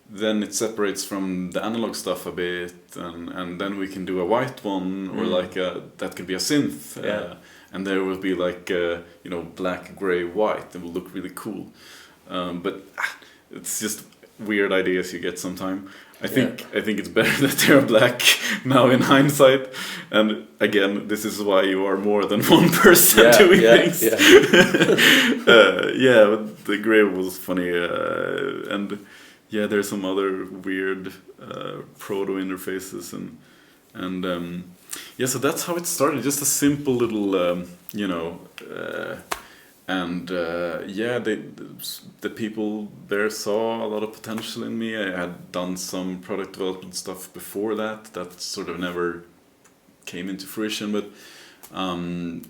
then it separates from the analog stuff a bit, and then we can do a white one, or like that could be a synth. And there will be like black, gray, white. It will look really cool. But it's just weird ideas you get sometime. I think it's better that they're black now in hindsight. And again, this is why you are more than one person doing things. But the gray was funny, and there's some other weird proto interfaces and. So that's how it started. Just a simple little, the people there saw a lot of potential in me. I had done some product development stuff before that sort of never came into fruition, but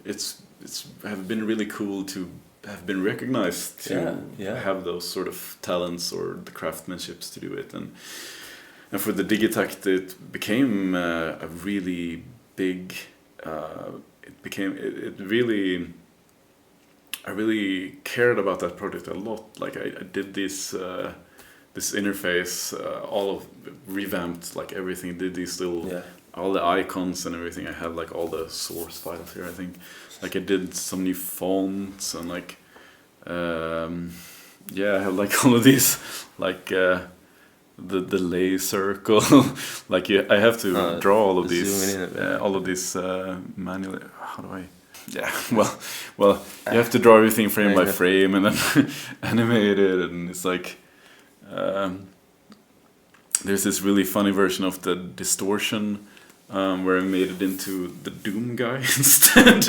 it's have been really cool to have been recognized to have those sort of talents or the craftsmanships to do it. And for the Digitakt, it became a really big. I really cared about that project a lot. Like I did this interface, revamped like everything. Did these little all the icons and everything. I have like all the source files here. I think like I did some new fonts and like I have like all of these like. The delay circle, like I have to draw all of these, manually. How do I? yeah, well, you have to draw everything frame by frame and then animate it, and it's like there's this really funny version of the distortion where I made it into the Doom guy instead.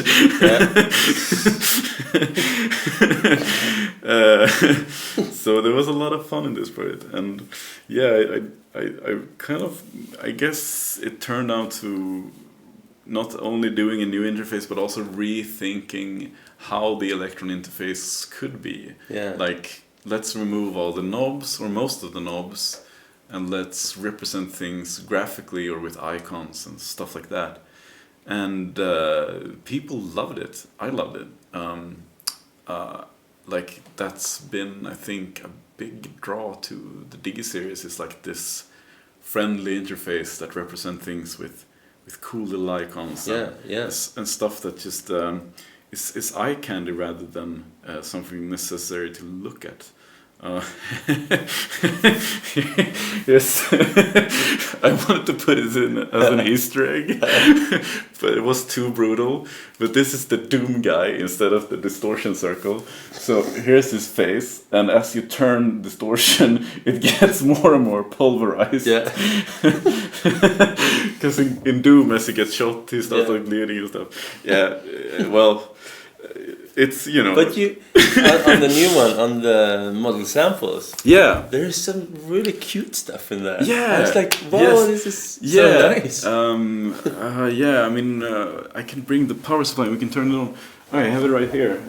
So there was a lot of fun in this project, and yeah, I kind of, I guess it turned out to not only doing a new interface but also rethinking how the Elektron interface could be. Yeah. Like, let's remove all the knobs or most of the knobs, and let's represent things graphically or with icons and stuff like that. And people loved it. I loved it. Like, that's been, I think, a big draw to the Digi series, is like this friendly interface that represent things with cool little icons and stuff that just is eye candy rather than something necessary to look at. Yes, I wanted to put it in as an Easter egg, but it was too brutal. But this is the Doom guy instead of the distortion circle. So here's his face, and as you turn distortion, it gets more and more pulverized. Yeah. Because in Doom, as he gets shot, he starts like bleeding and stuff. Yeah, well. It's, you know. But you, on the new one, on the model samples, there's some really cute stuff in there. Yeah, I was like, wow, this is so nice. Yeah, I mean, I can bring the power supply. We can turn it on. I have it right here.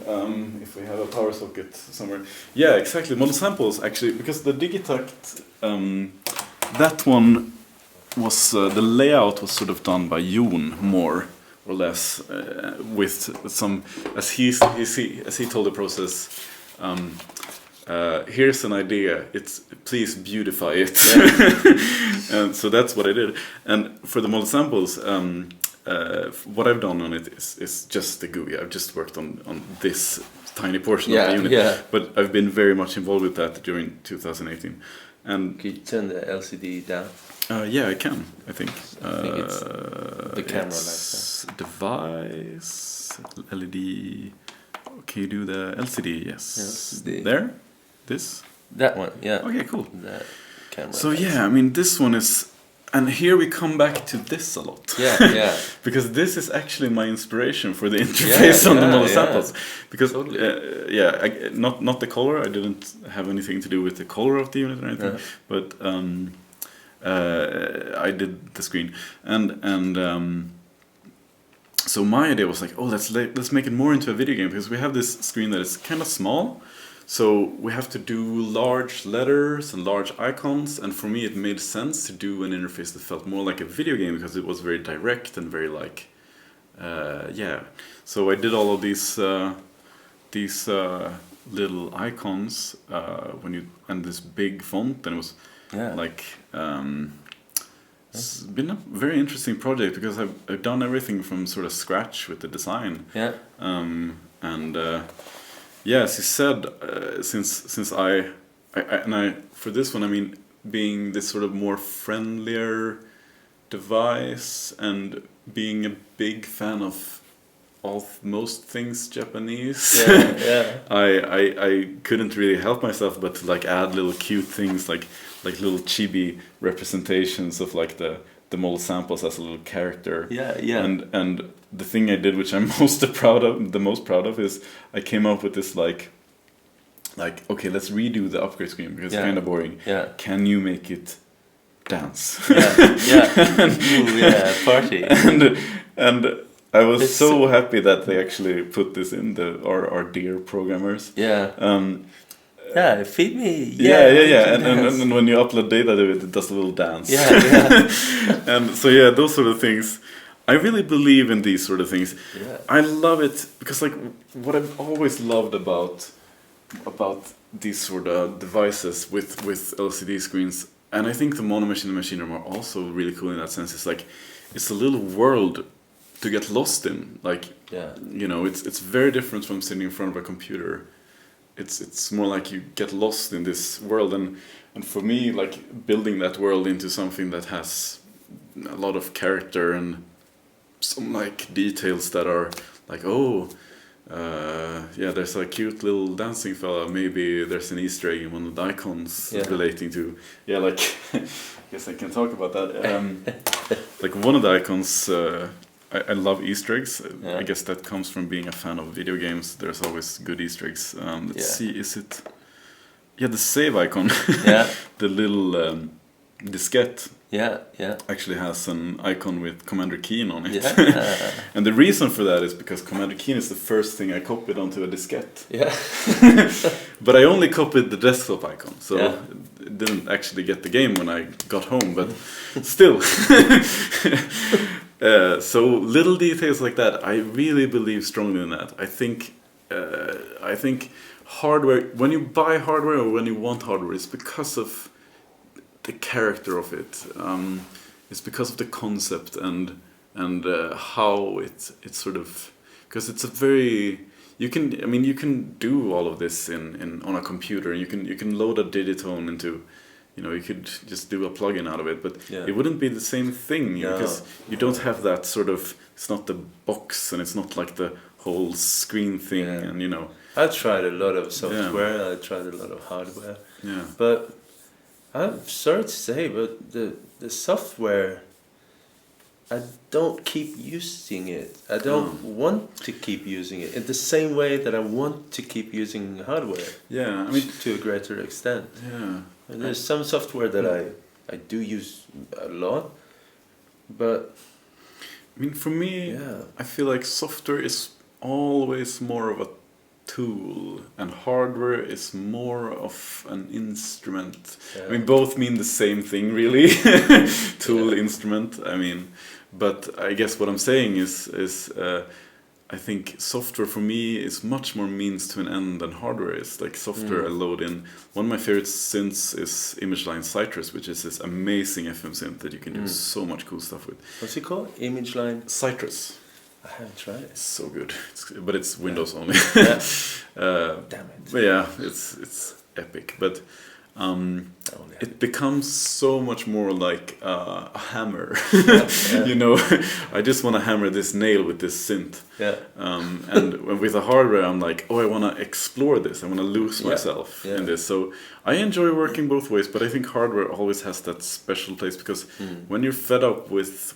If we have a power socket somewhere. Yeah, exactly. Model samples, actually, because the Digitakt, that one was the layout was sort of done by Jon more or less, with some, as he told the process, here's an idea, please beautify it. And so that's what I did. And for the model samples, what I've done on it is just the GUI. I've just worked on this tiny portion of the unit, but I've been very much involved with that during 2018. And can you turn the LCD down? Yeah, I can. I think it's the camera it's device LED. Can you do the LCD? Yes. LCD. There. This. That one. Yeah. Okay. Cool. That camera. So yeah, I mean, this one is, and here we come back to this a lot. Yeah. Because this is actually my inspiration for the interface on the model samples. Because totally. Not the color. I didn't have anything to do with the color of the unit or anything. But I did the screen, and so my idea was like, oh, let's make it more into a video game, because we have this screen that is kind of small, so we have to do large letters and large icons, and for me it made sense to do an interface that felt more like a video game, because it was very direct and very like so I did all of these little icons and this big font, and it was like it's been a very interesting project, because I've done everything from sort of scratch with the design. As you said, since I for this one, I mean, being this sort of more friendlier device and being a big fan of most things Japanese, I couldn't really help myself but to like add little cute things like little chibi representations of like the model samples as a little character. And the thing I did, which I'm the most proud of, is I came up with this like okay, let's redo the upgrade screen because it's kind of boring. Can you make it dance? Party. And I was so happy that they actually put this in our dear programmers. Feed me. And when you upload data to it, it does a little dance. And so those sort of things. I really believe in these sort of things. I love it because like what I've always loved about these sort of devices with LCD screens, and I think the monomachine and machine are also really cool in that sense. It's like it's a little world to get lost in. Like you know, it's very different from sitting in front of a computer. It's more like you get lost in this world, and for me, like building that world into something that has a lot of character and some like details that are like, oh, yeah, there's a cute little dancing fella. Maybe there's an Easter egg in one of the icons relating to, yeah, like, I guess I can talk about that. Like one of the icons, I love Easter eggs. I guess that comes from being a fan of video games. There's always good Easter eggs. Let's see, is it? Yeah, the save icon. Yeah. The little diskette. Yeah, yeah. Actually has an icon with Commander Keen on it. Yeah. And the reason for that is because Commander Keen is the first thing I copied onto a diskette. Yeah. But I only copied the desktop icon, so it didn't actually get the game when I got home, but still. So little details like that, I really believe strongly in that. I think hardware, when you buy hardware or when you want hardware, it's because of the character of it. It's because of the concept and how it's sort of, because it's a very, you can do all of this in on a computer. You can load a Digitone into, you could just do a plugin out of it, but it wouldn't be the same thing because you don't have that sort of, it's not the box and it's not like the whole screen thing and I tried a lot of software, I tried a lot of hardware. Yeah. But I'm sorry to say, but the software, I don't keep using it. I don't want to keep using it in the same way that I want to keep using hardware. Yeah, to a greater extent. Yeah. And there's some software that I do use a lot, but for me, I feel like software is always more of a tool and hardware is more of an instrument. Both mean the same thing really. Tool, instrument, but I guess what I'm saying is I think software for me is much more means to an end than hardware is. Like software I load in. One of my favorite synths is ImageLine Citrus, which is this amazing FM synth that you can do so much cool stuff with. What's it called? ImageLine? Citrus. I haven't tried it. It's so good, but it's Windows only. Damn it. But yeah, it's epic. But it becomes so much more like a hammer. I just want to hammer this nail with this synth. Yeah. And with the hardware, I'm like, I want to explore this. I want to lose myself in this. So I enjoy working both ways, but I think hardware always has that special place because when you're fed up with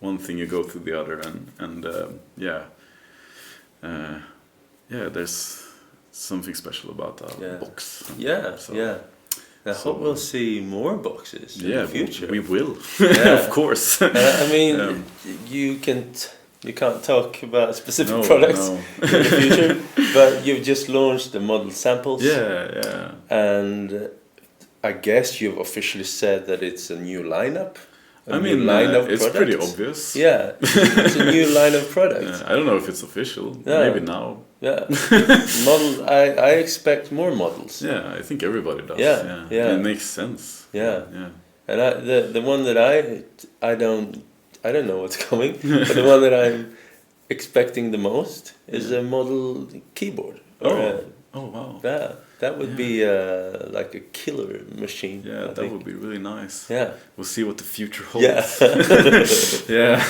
one thing, you go to the other, and there's something special about a box. I hope we'll see more boxes in the future. We will, of course. You can't talk about specific products in the future, but you've just launched the model samples. And I guess you've officially said that it's a new lineup. It's pretty obvious. Yeah, it's a new line of products. I don't know if it's official. Maybe now. Yeah, I expect more models. Yeah, I think everybody does. Yeah. It makes sense. Yeah. And the one that I don't know what's coming, but the one that I'm expecting the most is a model keyboard. Oh wow. That would be like a killer machine. Yeah, that would be really nice. Yeah. We'll see what the future holds. Yeah.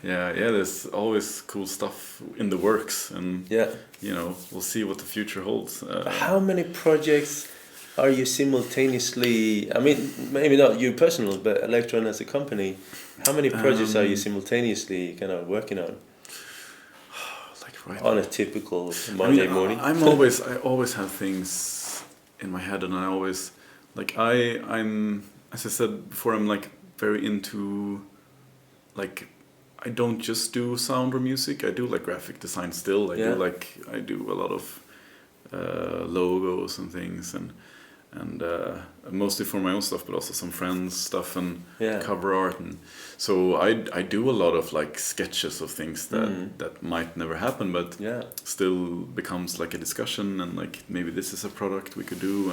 There's always cool stuff in the works, and we'll see what the future holds. How many projects are you simultaneously? Maybe not you personally, but Elektron as a company. How many projects are you simultaneously kind of working on? On a typical Monday morning. I always have things in my head, and I always I'm as I said before, I'm like very into I don't just do sound or music. I do like graphic design still. I do a lot of logos and things and mostly for my own stuff, but also some friends' stuff and cover art, and so I do a lot of sketches of things that might never happen, but still becomes like a discussion, and maybe this is a product we could do,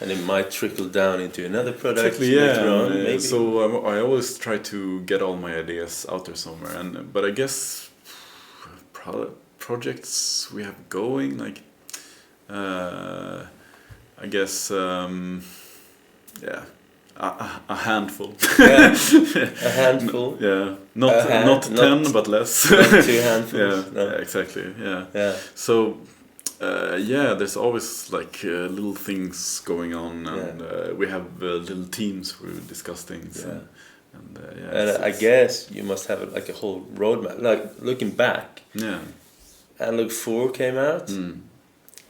and it might trickle down into another product later on. Maybe. So I always try to get all my ideas out there somewhere, but I guess projects we have going I guess a handful. Yeah, a handful. Yeah, not 10, but less. Not 2 handfuls. Yeah, No. yeah, exactly. Yeah. Yeah. So, yeah, there's always like little things going on, and we have little teams where we discuss things. Yeah. And And I guess you must have like a whole roadmap. Like looking back, yeah. Analog 4 came out.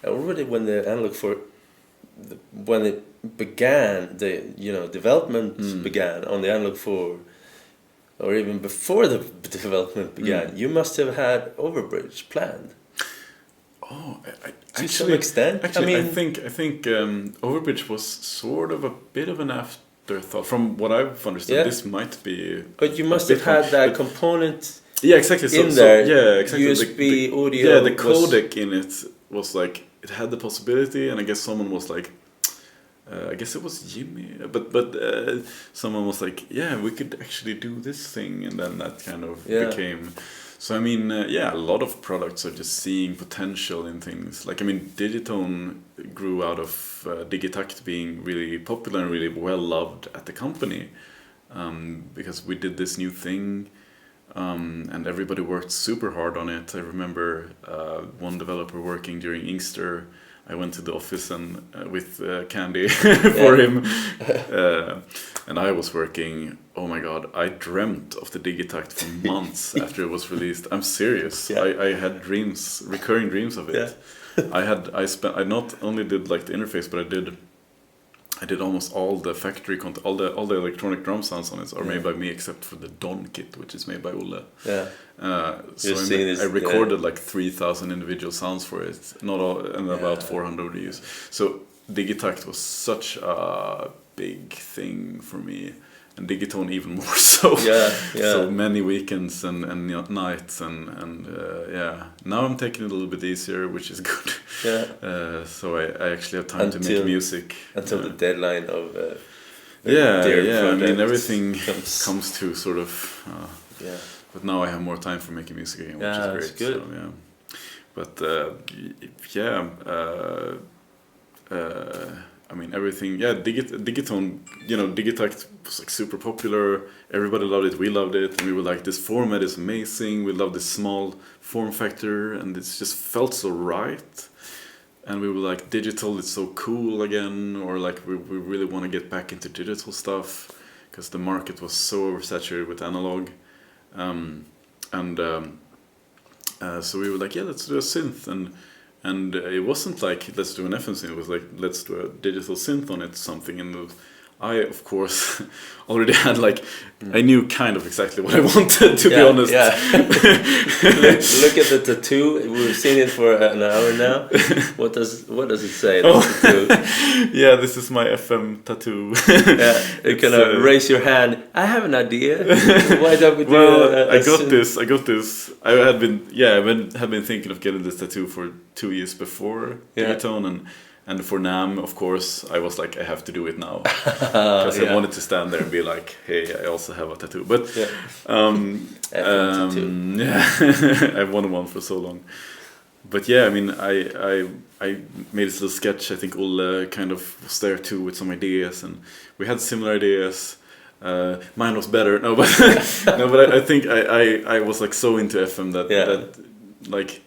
Already when the Analog 4, when it began, the development began on the Analog 4, or even before the development began, you must have had Overbridge planned. Oh, to some extent. Actually, I think Overbridge was sort of a bit of an afterthought. From what I've understood, this might be. But you must have had that component. Yeah, exactly. In there, yeah, exactly. USB audio. Yeah, the codec in it was like it had the possibility, and I guess someone was like, I guess it was Jimmy, but someone was like, yeah, we could actually do this thing, and then that kind of became. So I mean, yeah, a lot of products are just seeing potential in things. Like I mean, Digitone grew out of Digitakt being really popular and really well loved at the company, because we did this new thing. And everybody worked super hard on it. I remember one developer working during Inkster. I went to the office and with candy for him, and I was working. Oh my god! I dreamt of the Digitakt for months after it was released. I'm serious. I had dreams, recurring dreams of it. I not only did like the interface, but I did almost all the factory all the electronic drum sounds on it are made by me, except for the Don kit, which is made by Olle. Yeah. So I recorded like 3,000 individual sounds for it, not all, and about 400 reuse. So Digitakt was such a big thing for me, and Digitone even more so. So many weekends and nights and now I'm taking it a little bit easier, which is good. So I actually have time to make music until the deadline of I mean everything comes to sort of but now I have more time for making music again, which is great. Good. So, but I mean everything. Digitone. Digitakt was like super popular. Everybody loved it. We loved it, and we were like, this format is amazing. We love this small form factor, and it just felt so right. And we were like, digital is so cool again, or like we really want to get back into digital stuff because the market was so oversaturated with analog. So we were like, let's do a synth, and it wasn't like let's do an FM synth. It was like let's do a digital synth on it, something. And I, of course, already had like I knew kind of exactly what I wanted, to be honest. Look at the tattoo. We've seen it for an hour now. What does it say? Yeah, this is my FM tattoo. You can raise your hand. I have an idea. Why don't we do? I got this. I had been thinking of getting this tattoo for 2 years before Digitone, and for NAMM, of course, I was like, I have to do it now because I wanted to stand there and be like, hey, I also have a tattoo. But I've wanted one for so long. But I mean, I made this little sketch. I think Olle kind of was there too with some ideas, and we had similar ideas. Mine was better. No, but I think I was like so into FM that like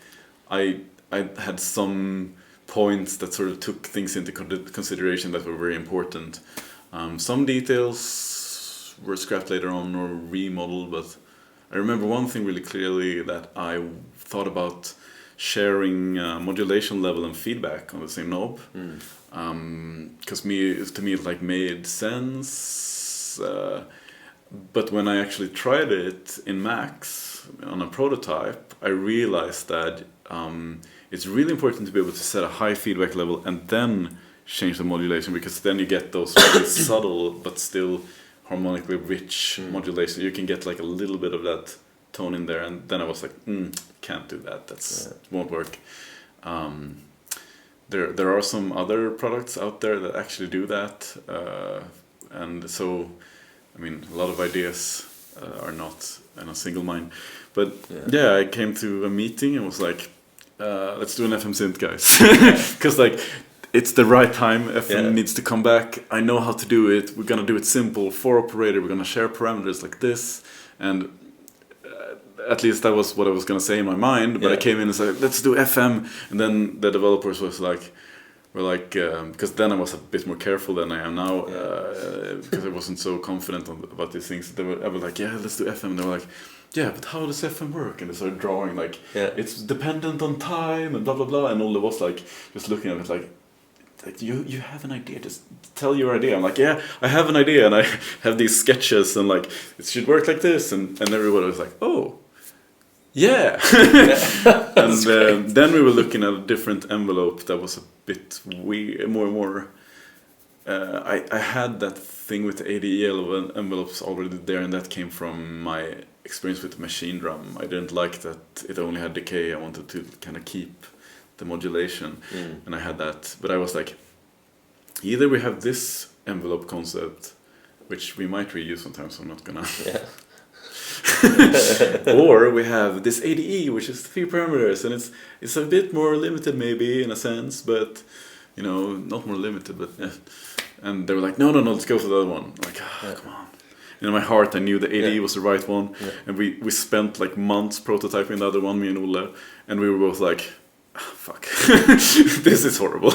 I had some points that sort of took things into consideration that were very important. Some details were scrapped later on or remodeled, but I remember one thing really clearly, that I thought about sharing modulation level and feedback on the same knob, because to me it like made sense. But when I actually tried it in Max on a prototype, I realized that it's really important to be able to set a high feedback level and then change the modulation, because then you get those really subtle but still harmonically rich modulation. You can get like a little bit of that tone in there, and then I was like, can't do that. That's won't work. There are some other products out there that actually do that, and so I mean a lot of ideas are not in a single mind. But I came to a meeting and was like, let's do an FM synth, guys, because like it's the right time. FM Yeah. needs to come back. I know how to do it. We're gonna do it simple. 4 operator. We're gonna share parameters like this, and at least that was what I was gonna say in my mind. But I Yeah. came in and said, let's do FM, and then the developers were like, because then I was a bit more careful than I am now, because I wasn't so confident about these things. I was like, yeah, let's do FM. And they were like, yeah, but how does FM work? And they started drawing like, it's dependent on time and blah blah blah. And all it was like, just looking at it like you have an idea, just tell your idea. I'm like, yeah, I have an idea, and I have these sketches, and like it should work like this, and everybody was like, oh. Yeah, and then we were looking at a different envelope that was a bit weird, more. I had that thing with the ADE envelopes already there, and that came from my experience with the machine drum. I didn't like that it only had decay. I wanted to kind of keep the modulation, and I had that. But I was like, either we have this envelope concept, which we might reuse sometimes. So I'm not gonna. Yeah. Or we have this ADE, which is 3 parameters, and it's a bit more limited maybe in a sense, but not more limited, but yeah. And they were like, no, let's go for the other one. I'm like, come on. In my heart, I knew the ADE was the right one, and we spent like months prototyping the other one, me and Olle, and we were both like, fuck, this is horrible.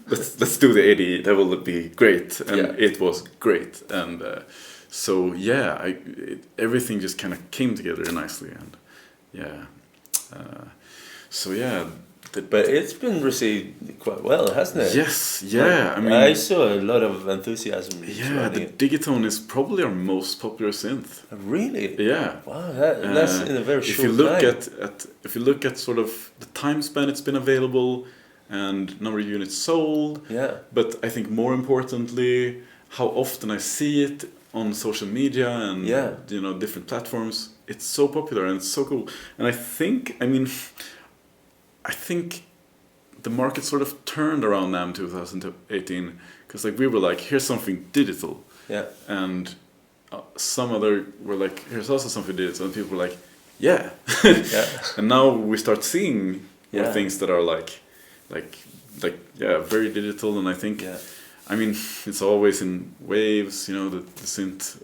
let's do the ADE. That will be great, and it was great, and. So yeah, everything just kind of came together nicely, and so yeah. But it's been received quite well, hasn't it? Yes, yeah. I mean, I saw a lot of enthusiasm. Yeah, the Digitone is probably our most popular synth. Really? Yeah. Wow, that's in a very short If you look time. if you look at sort of the time span it's been available and number of units sold. Yeah. But I think more importantly, how often I see it on social media and different platforms, it's so popular and it's so cool. And I think the market sort of turned around NAMM 2018, because like we were like, here's something digital, and some other were like, here's also something digital, and people were like, and now we start seeing more things that are like very digital, and I think. I mean, it's always in waves, the synth,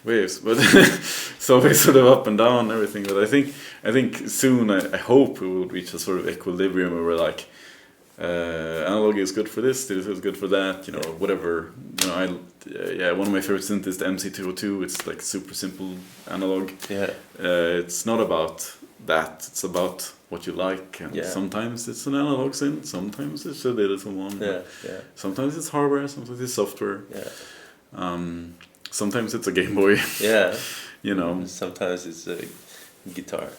waves, but it's always sort of up and down, everything. But I think soon, I hope we will reach a sort of equilibrium where we're like, analog is good for this, digital is good for that, whatever. One of my favorite synths is the MC202. It's like super simple analog. It's not about that. It's about what you like, and sometimes it's an analog synth, sometimes it's a digital one. Sometimes it's hardware, sometimes it's software. Sometimes it's a Game Boy. Sometimes it's a guitar.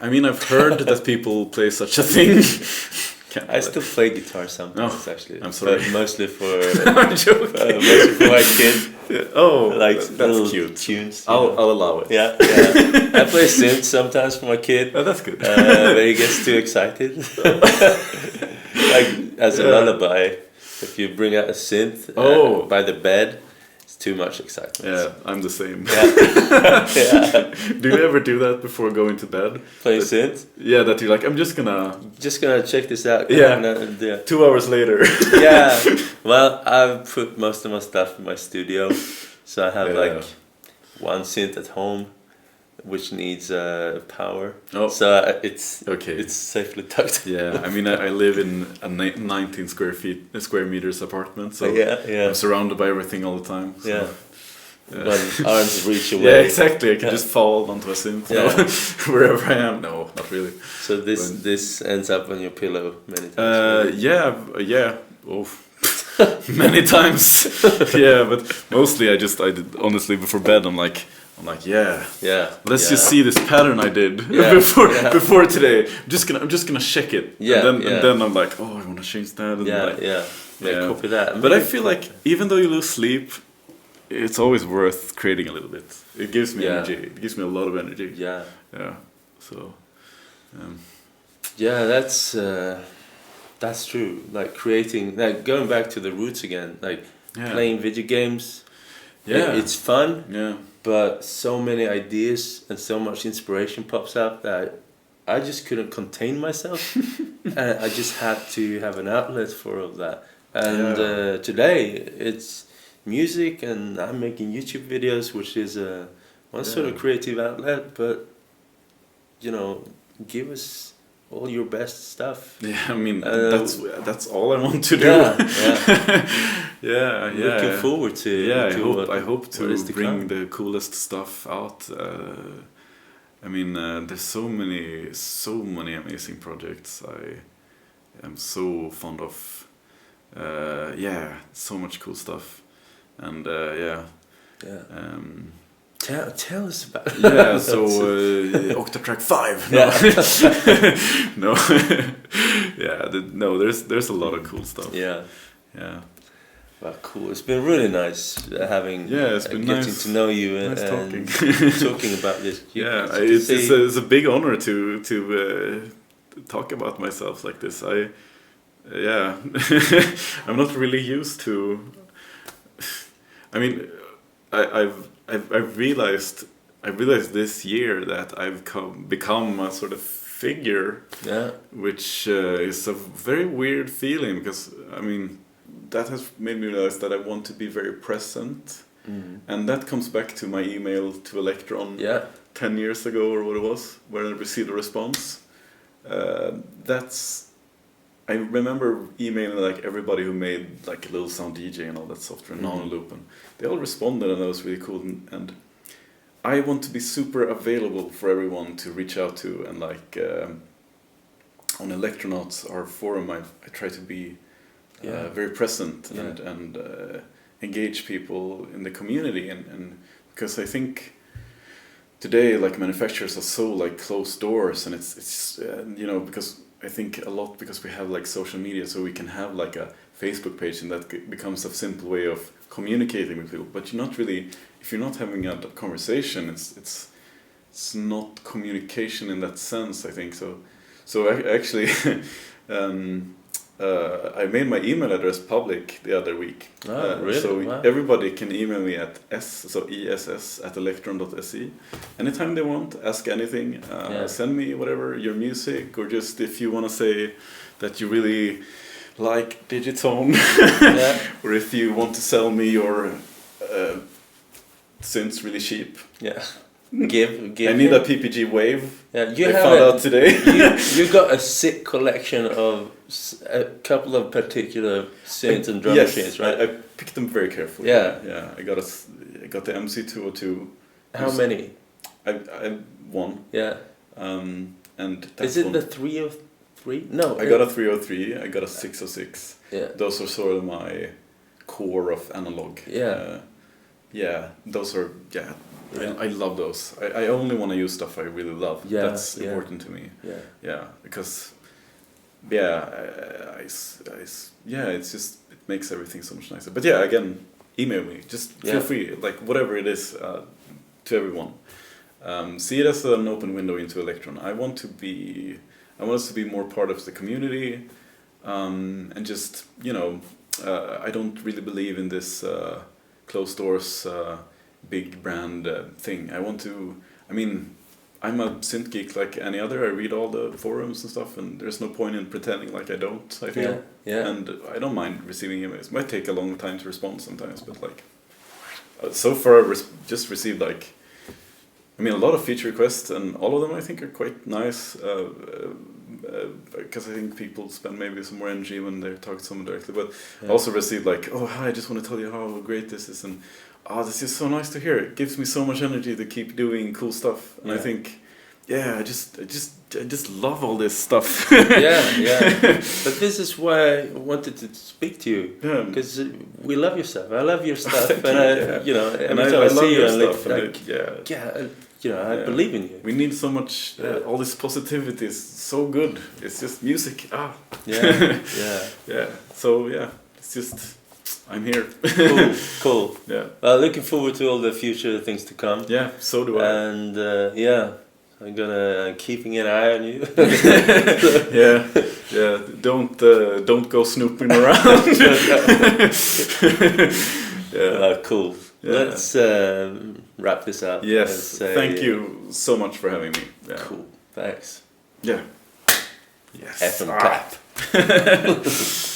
I mean, I've heard that people play such a thing. I still play guitar sometimes, actually. I'm sorry. But mostly for I'm joking. mostly for my kid. Like that's cute. Tunes. I'll allow it. Yeah. I play synth sometimes for my kid. Oh, that's good. But he gets too excited. Like as a lullaby, if you bring out a synth by the bed, it's too much excitement. Yeah, I'm the same. Yeah. Do you ever do that before going to bed? Play synth? Yeah, that you're like, I'm just gonna check this out. Yeah. 2 hours later. Yeah. Well, I've put most of my stuff in my studio, so I have like one synth at home, which needs power. So it's safely tucked. Yeah, I mean, I live in a 19 square meters apartment, so I'm surrounded by everything all the time. So. When arms reach away. Yeah, exactly. I can just fall onto a synth wherever I am. No, not really. So this ends up on your pillow many times. Oh. Many times. Yeah, but mostly I did honestly before bed. I'm like, let's just see this pattern I did before today. I'm just gonna check it. And then I'm like, I want to change that. And copy that. But I feel like even though you lose sleep, it's always worth creating a little bit. It gives me energy. It gives me a lot of energy. Yeah. So. That's true. Like creating, like going back to the roots again, like playing video games. It's fun. Yeah. But so many ideas and so much inspiration pops up that I just couldn't contain myself, and I just had to have an outlet for all that. And today it's music, and I'm making YouTube videos, which is one sort of creative outlet. But you know, give us all your best stuff. Yeah, I mean that's all I want to do. Yeah, Looking forward to. I hope to bring the coolest stuff out. I mean, there's so many amazing projects. I am so fond of. So much cool stuff, and Tell us about it. Yeah, so Octatrack 5. No. No. There's a lot of cool stuff. Yeah. Well, cool. It's been really nice it's been getting nice, to know you and talking about this. It's a big honor to talk about myself like this. I'm not really used to. I mean, I've realized this year that I've become a sort of figure, which is a very weird feeling, because I mean that has made me realize that I want to be very present, and that comes back to my email to Elektron 10 years ago or what it was, where I received a response. I remember emailing like everybody who made like a little sound DJ and all that software, Nanoloop, and they all responded, and that was really cool. And I want to be super available for everyone to reach out to, and like on Elektronauts, our forum, I try to be very present and engage people in the community, and because I think today like manufacturers are so like closed doors, and it's because I think a lot because we have like social media, so we can have like a Facebook page, and that becomes a simple way of communicating with people. But you're not really, if you're not having a conversation, it's not communication in that sense, I think. So I actually I made my email address public the other week. Really? So wow. Everybody can email me at ess@elektron.se anytime they want, ask anything, send me whatever, your music, or just if you want to say that you really like Digitone, or if you want to sell me your synths really cheap. Yeah. Give. I need a PPG wave. Yeah, I found out today. you got a sick collection of a couple of particular synths and drum machines, right? I picked them very carefully. Yeah. I got the MC202. How many? I one. Yeah. And is it the 303? No. I got a 303. I got a 606. Yeah. Those are sort of my core of analog. Those are I love those. I only want to use stuff I really love. That's important to me. Because it's just, it makes everything so much nicer. But again, email me. Just feel free, like whatever it is, to everyone. See it as an open window into Elektron. I want us to be more part of the community, and just I don't really believe in this closed doors. Big brand thing. I'm a synth geek like any other. I read all the forums and stuff, and there's no point in pretending like I don't, I feel. And I don't mind receiving emails. It might take a long time to respond sometimes, but like so far I've just received like a lot of feature requests, and all of them I think are quite nice, because I think people spend maybe some more energy when they talk to someone directly, but I also received like, oh hi, I just want to tell you how great this is, and this is so nice to hear. It gives me so much energy to keep doing cool stuff, and I think I just love all this stuff. But this is why I wanted to speak to you, because we love your stuff. I love your stuff, and every time I see you, I believe in you. We need so much. All this positivity is so good. It's just music. So it's just. I'm here. Cool. Yeah. Well, looking forward to all the future things to come. Yeah, so do I. And I'm gonna keeping an eye on you. Don't go snooping around. Cool. Let's wrap this up. Yes. Thank you so much for having me. Cool. Thanks. Yeah. Yes. F and clap.